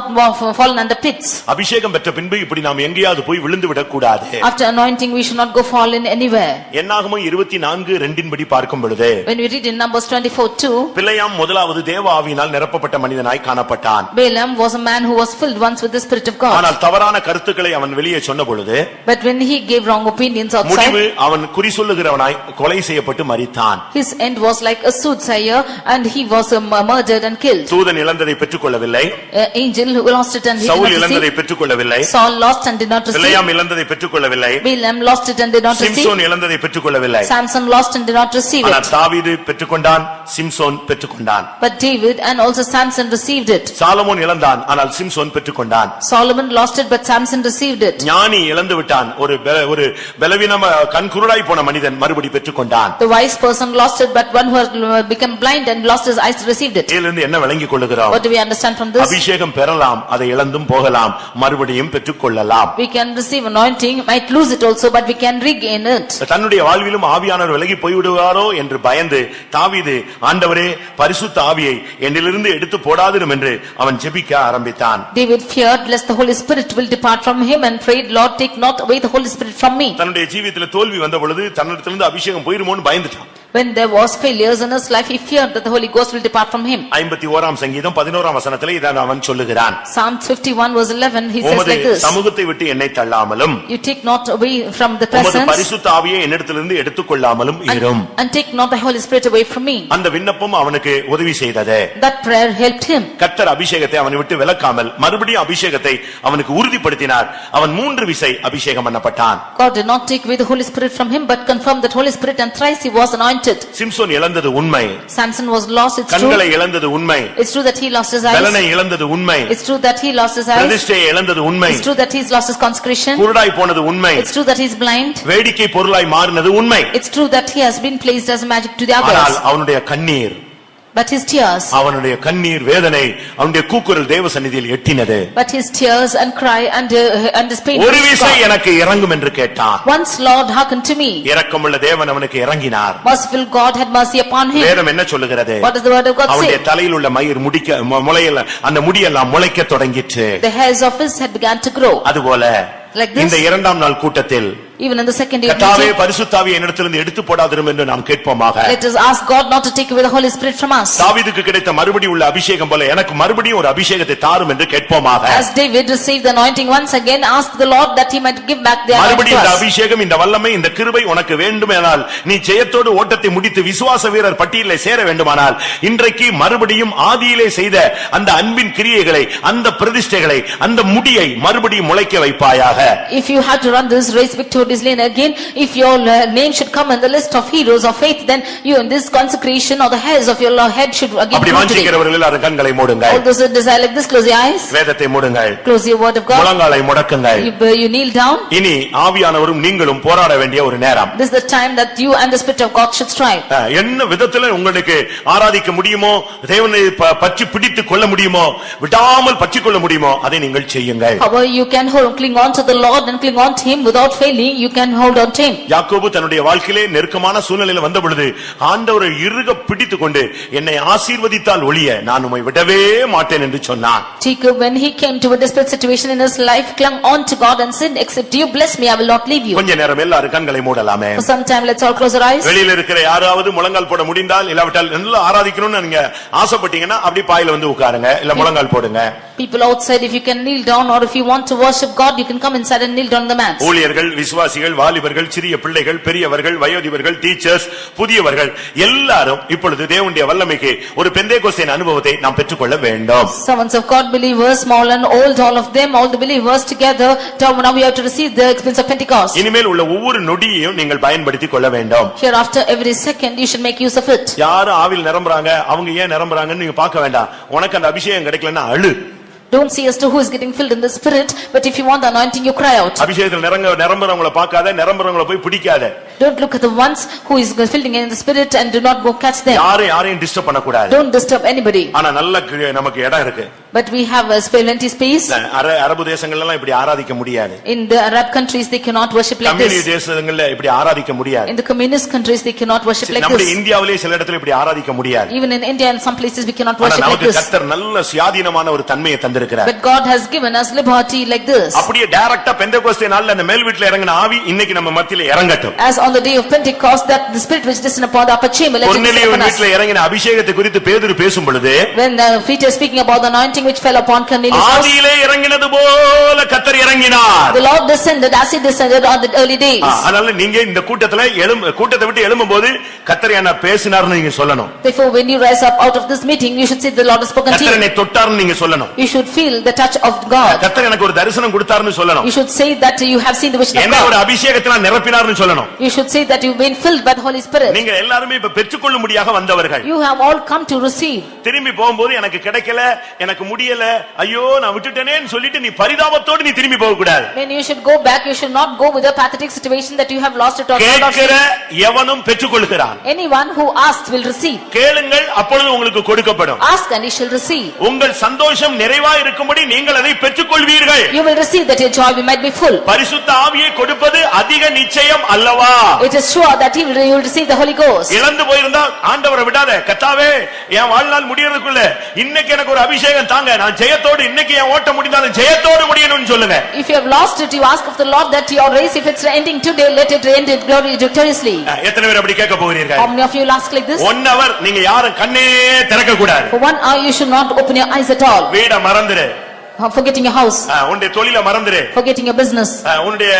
B: fallen under pits.
A: அபிஷேகம் பெற்ற பின்பு இப்படி நாம் எங்கேயாவது போய் விழுந்து விடக் கூடாது.
B: After anointing we should not go fallen anywhere.
A: என்னாகமம் 24:2 படி பார்க்கும் பொழுது,
B: When we read in Numbers 24:2,
A: பிலேயாம் முதலாவது தேவ ஆவியினால் நிரப்பப்பட்ட மனிதனாய் காணப்பட்டான்.
B: Balaam was a man who was filled once with the Spirit of God.
A: ஆனால் தவறான கருத்துக்களை அவன் வெளியே சொன்ன பொழுது,
B: But when he gave wrong opinions
A: முடிவு
B: outside,
A: அவன் குறி சொல்லுகிறவனாய் கொலை செய்யப்பட்டு மரித்தான்.
B: his end was like a soothsayer and he was murdered and killed.
A: தூதன் இழந்ததை பெற்றுக்கொள்ளவில்லை,
B: Angel who lost it and he did
A: Saul
B: not
A: இழந்ததை
B: receive.
A: பெற்றுக்கொள்ளவில்லை,
B: Saul lost and did not receive.
A: பிலேயாம் இழந்ததை பெற்றுக்கொள்ளவில்லை,
B: Balaam lost it and did not receive.
A: Samson இழந்ததை பெற்றுக்கொள்ளவில்லை.
B: Samson lost and did not receive
A: ஆனால்
B: it.
A: தாவீது பெற்றுக்கொண்டான், சிம்சோன் பெற்றுக்கொண்டான்.
B: But David and also Samson received it.
A: சாலமோன் இழந்தான், ஆனால் Samson பெற்றுக்கொண்டான்.
B: Solomon lost it but Samson received it.
A: ஞானி இழந்து விட்டான், ஒரு பலவீனம் கண்குருடாய் போன மனிதன் மறுபடி பெற்றுக்கொண்டான்.
B: The wise person lost it but one who had become blind and lost his eyes received it.
A: இதிலிருந்து என்ன விளங்கிக் கொள்ளுகிறோம்?
B: What do we understand from this?
A: அபிஷேகம் பெறலாம், அதை இழந்தும் போகலாம், மறுபடியும் பெற்றுக்கொள்ளலாம்.
B: We can receive anointing, might lose it also, but we can regain it.
A: தன்னுடைய வாழ்விலும் ஆவியானவர் விலகி போய்விடுவாரோ என்று பயந்து தாவீது, ஆண்டவரே பரிசுத்த ஆவியை என்னிலிருந்து எடுத்து போடாதிரும் என்று அவன் ஜெபிக்க ஆரம்பித்தான்.
B: David feared lest the Holy Spirit will depart from him and prayed, Lord, take not away the Holy Spirit from me.
A: தன்னுடைய ஜீவியத்தில் தோல்வி வந்த பொழுது தன்னிடத்திலிருந்து அபிஷேகம் போயிருமோன்னு பயந்துட்டான்.
B: When there was failures in his life, he feared that the Holy Ghost will depart from him.
A: 51ஆம் சங்கீதம் 11ஆம் வசனத்திலே இதான் அவன் சொல்லுகிறான்.
B: Psalm 51 verse 11, he says like this,
A: சமூகத்தை விட்டு என்னை தள்ளாமலும்,
B: you take not away from the
A: உமது
B: presence,
A: பரிசுத்த ஆவியை என்னிடத்திலிருந்து எடுத்துக்கொள்ளாமலும் இரும்.
B: and take not the Holy Spirit away from me.
A: அந்த விண்ணப்பம் அவனுக்கு உதவி செய்தது.
B: That prayer helped him.
A: கர்த்தர் அபிஷேகத்தை அவனை விட்டு விலக்காமல் மறுபடியும் அபிஷேகத்தை அவனுக்கு உறுதிப்படுத்தினார். அவன் 3 விசை அபிஷேகம் பண்ணப்பட்டான்.
B: God did not take away the Holy Spirit from him but confirmed that Holy Spirit, and thrice he was anointed.
A: Samson இழந்தது உண்மை,
B: Samson was lost, it's true.
A: கண்களை இழந்தது உண்மை,
B: It's true that he lost his eyes.
A: பலனை இழந்தது உண்மை,
B: It's true that he lost his eyes.
A: பிரதிஷ்டையை இழந்தது உண்மை,
B: It's true that he's lost his consecration.
A: குருடாய் போனது உண்மை,
B: It's true that he's blind.
A: வேடிக்கை பொருளாய் மாறினது உண்மை.
B: It's true that he has been placed as magic to the
A: ஆனால்
B: others.
A: அவனுடைய கண்ணீர்,
B: But his tears,
A: அவனுடைய கண்ணீர் வேதனை அவனுடைய கூக்குரல் தேவ சந்நிதியில் எட்டினது.
B: but his tears and cry and his pain.
A: ஒரு விசை எனக்கு இறங்கும் என்று கேட்டான்.
B: Once, Lord, hearken to me.
A: இரக்கமுள்ள தேவன் அவனுக்கு இறங்கினார்.
B: Merciful God had mercy upon him.
A: வேதம் என்ன சொல்லுகிறது?
B: What does the word of God
A: அவனுடைய
B: say?
A: தலையில் உள்ள மயிர் முளையல, அந்த முடியெல்லாம் முளைக்க தொடங்கிற்று.
B: The hairs of his head began to grow.
A: அதுபோல
B: Like this,
A: இந்த 2ஆம் நாள் கூட்டத்தில்
B: even in the second day of
A: கர்த்தாவே
B: meeting,
A: பரிசுத்த ஆவியை என்னிடத்திலிருந்து எடுத்து போடாதிரும் என்று நாம் கேட்போமாக.
B: let us ask God not to take away the Holy Spirit from us.
A: தாவீதுக்கு கிடைத்த மறுபடி உள்ள அபிஷேகம் போல எனக்கு மறுபடியும் ஒரு அபிஷேகத்தை தாரும் என்று கேட்போமாக.
B: As David received the anointing once again, ask the Lord that he might give back the anointing
A: மறுபடியும்
B: to
A: இந்த
B: us.
A: அபிஷேகம், இந்த வல்லமை, இந்த கிருபை உனக்கு வேண்டுமானால், நீ ஜெயத்தோடு ஓட்டத்தை முடித்து விசுவாச வீரர் பட்டியலில் சேர வேண்டுமானால், இன்றைக்கு மறுபடியும் ஆதியிலே செய்த அந்த அன்பின் கிரியைகளை, அந்த பிரதிஷ்டைகளை, அந்த முடியை மறுபடியும் முளைக்க வைப்பாயாக.
B: If you have to run this race victoriously and again, if your name should come in the list of heroes of faith, then you in this consecration or the hairs of your head should again
A: அப்படி
B: grow today.
A: வாஞ்சிக்கிறவர்கள் எல்லாரும் கண்களை மூடுங்கள்.
B: All those who desire like this, close your eyes.
A: வேதத்தை மூடுங்கள்.
B: Close your word of God.
A: முழங்காலை முடக்குங்கள்.
B: You kneel down.
A: இனி ஆவியானவரும் நீங்களும் போராட வேண்டிய ஒரு நேரம்.
B: This is the time that you and the Spirit of God should strive.
A: என்ன விதத்துல உங்களுக்கு ஆராதிக்க முடியுமோ, தேவனை பற்றி பிடித்து கொள்ள முடியுமோ, விடாமல் பற்றி கொள்ள முடியுமோ, அதை நீங்கள் செய்யுங்கள்.
B: However you can cling on to the Lord and cling on to him without failing, you can hold on to him.
A: யாக்கோபு தன்னுடைய வாழ்க்கையிலே நெருக்கமான சூழ்நிலையில் வந்த பொழுது ஆண்டவரை இறுக பிடித்துக்கொண்டு, என்னை ஆசீர்வதித்தால் ஒழிய நான் உம்மை விடவே மாட்டேன் என்று சொன்னான்.
B: Jacob, when he came to a desperate situation in his life, clung on to God and said, except you bless me, I will not leave you.
A: கொஞ்ச நேரம் எல்லாரும் கண்களை மூடலாமே.
B: For some time, let's all close our eyes.
A: வெளியில இருக்கிற யாராவது முழங்கால் போட முடிந்தால், இல்லாவிட்டால் நல்லா ஆராதிக்கணும்னு நீங்க ஆசைப்பட்டீங்கன்னா அப்படி பாயில வந்து உட்காருங்க, இல்ல முழங்கால் போடுங்க.
B: People outside, if you can kneel down or if you want to worship God, you can come inside and kneel down on the mats.
A: ஊழியர்கள், விசுவாசிகள், வாலிபர்கள், சிறிய பிள்ளைகள், பெரியவர்கள், வயோதிபர்கள், டீச்சர்ஸ், புதியவர்கள் எல்லாரும் இப்பொழுது தேவனுடைய வல்லமைக்கு ஒரு பெந்தேகோஸ்தின் அனுபவத்தை நாம் பெற்றுக்கொள்ள வேண்டும்.
B: Servants of God, believers, small and old, all of them, all the believers together, now we have to receive the experience of Pentecost.
A: இனிமேல் உள்ள ஒவ்வொரு நொடியையும் நீங்கள் பயன்படுத்திக் கொள்ள வேண்டும்.
B: Hereafter, every second you should make use of it.
A: யாரும் ஆவியில் நிரம்புறாங்க, அவங்க ஏன் நிரம்புறாங்கன்னு நீங்க பார்க்க வேண்டாம். உனக்கு அந்த அபிஷேகம் கிடைக்கலன்னா அழு.
B: Don't see as to who is getting filled in the spirit, but if you want the anointing, you cry out.
A: அபிஷேகத்தில் நிரம்புறவங்களை பார்க்காத, நிரம்புறவங்களை போய் பிடிக்காத.
B: Don't look at the ones who is filling in the spirit and do not go catch them.
A: யாரையும் disturb பண்ண கூடாது.
B: Don't disturb anybody.
A: ஆனா நல்ல நமக்கு இடம் இருக்கு.
B: But we have a plenty space.
A: அரபு தேசங்கள்ல எல்லாம் இப்படி ஆராதிக்க முடியாது.
B: In the Arab countries they cannot worship like this.
A: Communist தேசங்கள்ல இப்படி ஆராதிக்க முடியாது.
B: In the communist countries they cannot worship like
A: நம்ம
B: this.
A: இந்தியாவிலே சில இடத்துல இப்படி ஆராதிக்க முடியாது.
B: Even in India and some places we cannot worship like this.
A: கர்த்தர் நல்ல சுயாதீனமான ஒரு தன்மையை தந்திருக்கிறார்.
B: But God has given us liberty like this.
A: அப்படியே டைரக்ட்டா பெந்தேகோஸ்தே நாள்ல அந்த மேல் வீட்ல இறங்கின ஆவி இன்னைக்கு நம்ம மத்தியில இறங்கட்டும்.
B: As on the day of Pentecost that the spirit which descended upon the upper chamber, let it descend upon us.
A: வீட்ல இறங்கின அபிஷேகத்தை குறித்து பேதுரு பேசும் பொழுது,
B: when Peter speaking about the anointing which fell upon Cornelius' house,
A: ஆதியிலே இறங்கினது போல கர்த்தர் இறங்கினார்.
B: the Lord descended as he descended on the early days.
A: அதனால நீங்க இந்த கூட்டத்தை விட்டு எழும்பும்போது கர்த்தர் என்ன பேசினார்னு நீங்க சொல்லணும்.
B: Therefore when you rise up out of this meeting you should say the Lord has spoken to you.
A: கர்த்தர் என்னை தொட்டார்னு நீங்க சொல்லணும்.
B: You should feel the touch of God.
A: கர்த்தர் எனக்கு ஒரு தரிசனம் கொடுத்தார்னு சொல்லணும்.
B: You should say that you have seen the vision of
A: என்ன
B: God.
A: ஒரு அபிஷேகத்தினால் நிரப்பினார்னு சொல்லணும்.
B: You should say that you've been filled by the Holy Spirit.
A: நீங்க எல்லாரும் இப்ப பெற்றுக்கொள்ளும்படியாக வந்தவர்கள்.
B: You have all come to receive.
A: திரும்பி போகும்போது எனக்கு கிடைக்கல, எனக்கு முடியல, ஐயோ நான் விட்டுட்டேனேன்னு சொல்லிட்டு நீ பரிதாபத்தோடு நீ திரும்பி போக கூடாது.
B: When you should go back you should not go with a pathetic situation that you have lost it or
A: கேட்கிற எவனும் பெற்றுக்கொள்கிறான்.
B: Anyone who asks will receive.
A: கேளுங்கள் அப்பொழுது உங்களுக்கு கொடுக்கப்படும்.
B: Ask and you shall receive.
A: உங்கள் சந்தோஷம் நிறைவா இருக்கும்படி நீங்கள் அதை பெற்றுக்கொள்வீர்கள்.
B: You will receive that your joy might be full.
A: பரிசுத்த ஆவியை கொடுப்பது அதிக நிச்சயம் அல்லவா?
B: It is sure that you will receive the Holy Ghost.
A: இழந்து போயிருந்தா ஆண்டவரை விடாத. கர்த்தாவே என் வாழ்நாள் முடியறதுக்குள்ள இன்னைக்கு எனக்கு ஒரு அபிஷேகம் தாங்க, நான் ஜெயத்தோடு இன்னைக்கு என் ஓட்ட முடிந்தாலும் ஜெயத்தோடு முடியணும்னு சொல்லுங்க.
B: If you have lost it you ask of the Lord that your race if it's ending today let it end in glory victoriously.
A: எத்தனை பேர் அப்படி கேட்க போகிறீர்கள்?
B: How many of you will ask like this?
A: 1 hour நீங்க யாரும் கண்ணே திறக்க கூடாது.
B: For 1 hour you should not open your eyes at all.
A: வீட மறந்துரு.
B: Forgetting your house.
A: உன்னுடைய தொழிலை மறந்துரு.
B: Forgetting your business.
A: உன்னுடைய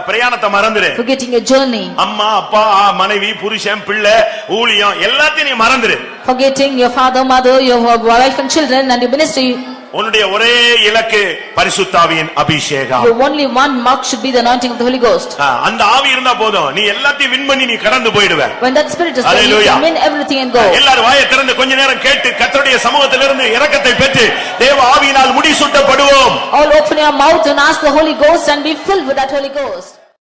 A: பிரயாணத்தை மறந்துரு.
B: Forgetting your journey.
A: அம்மா அப்பா மனைவி புருஷன் பிள்ளை ஊழியம் எல்லாத்தையும் நீ மறந்துரு.
B: Forgetting your father mother your wife and children and your ministry.
A: உன்னுடைய ஒரே இலக்கு பரிசுத்த ஆவியின் அபிஷேகம்.
B: Your only one mark should be the anointing of the Holy Ghost.
A: அந்த ஆவி இருந்தா போதும், நீ எல்லாத்தையும் வின் பண்ணி நீ கடந்து போய்டுவே.
B: When that spirit is there you can win everything and go.
A: எல்லாரும் வாயை திறந்து கொஞ்ச நேரம் கேட்டு கர்த்தருடைய சமூகத்திலிருந்து இரக்கத்தை பெற்று தேவ ஆவியினால் முடிசூட்டப்படுவோம்.
B: All open your mouth and ask the Holy Ghost and be filled with that Holy Ghost.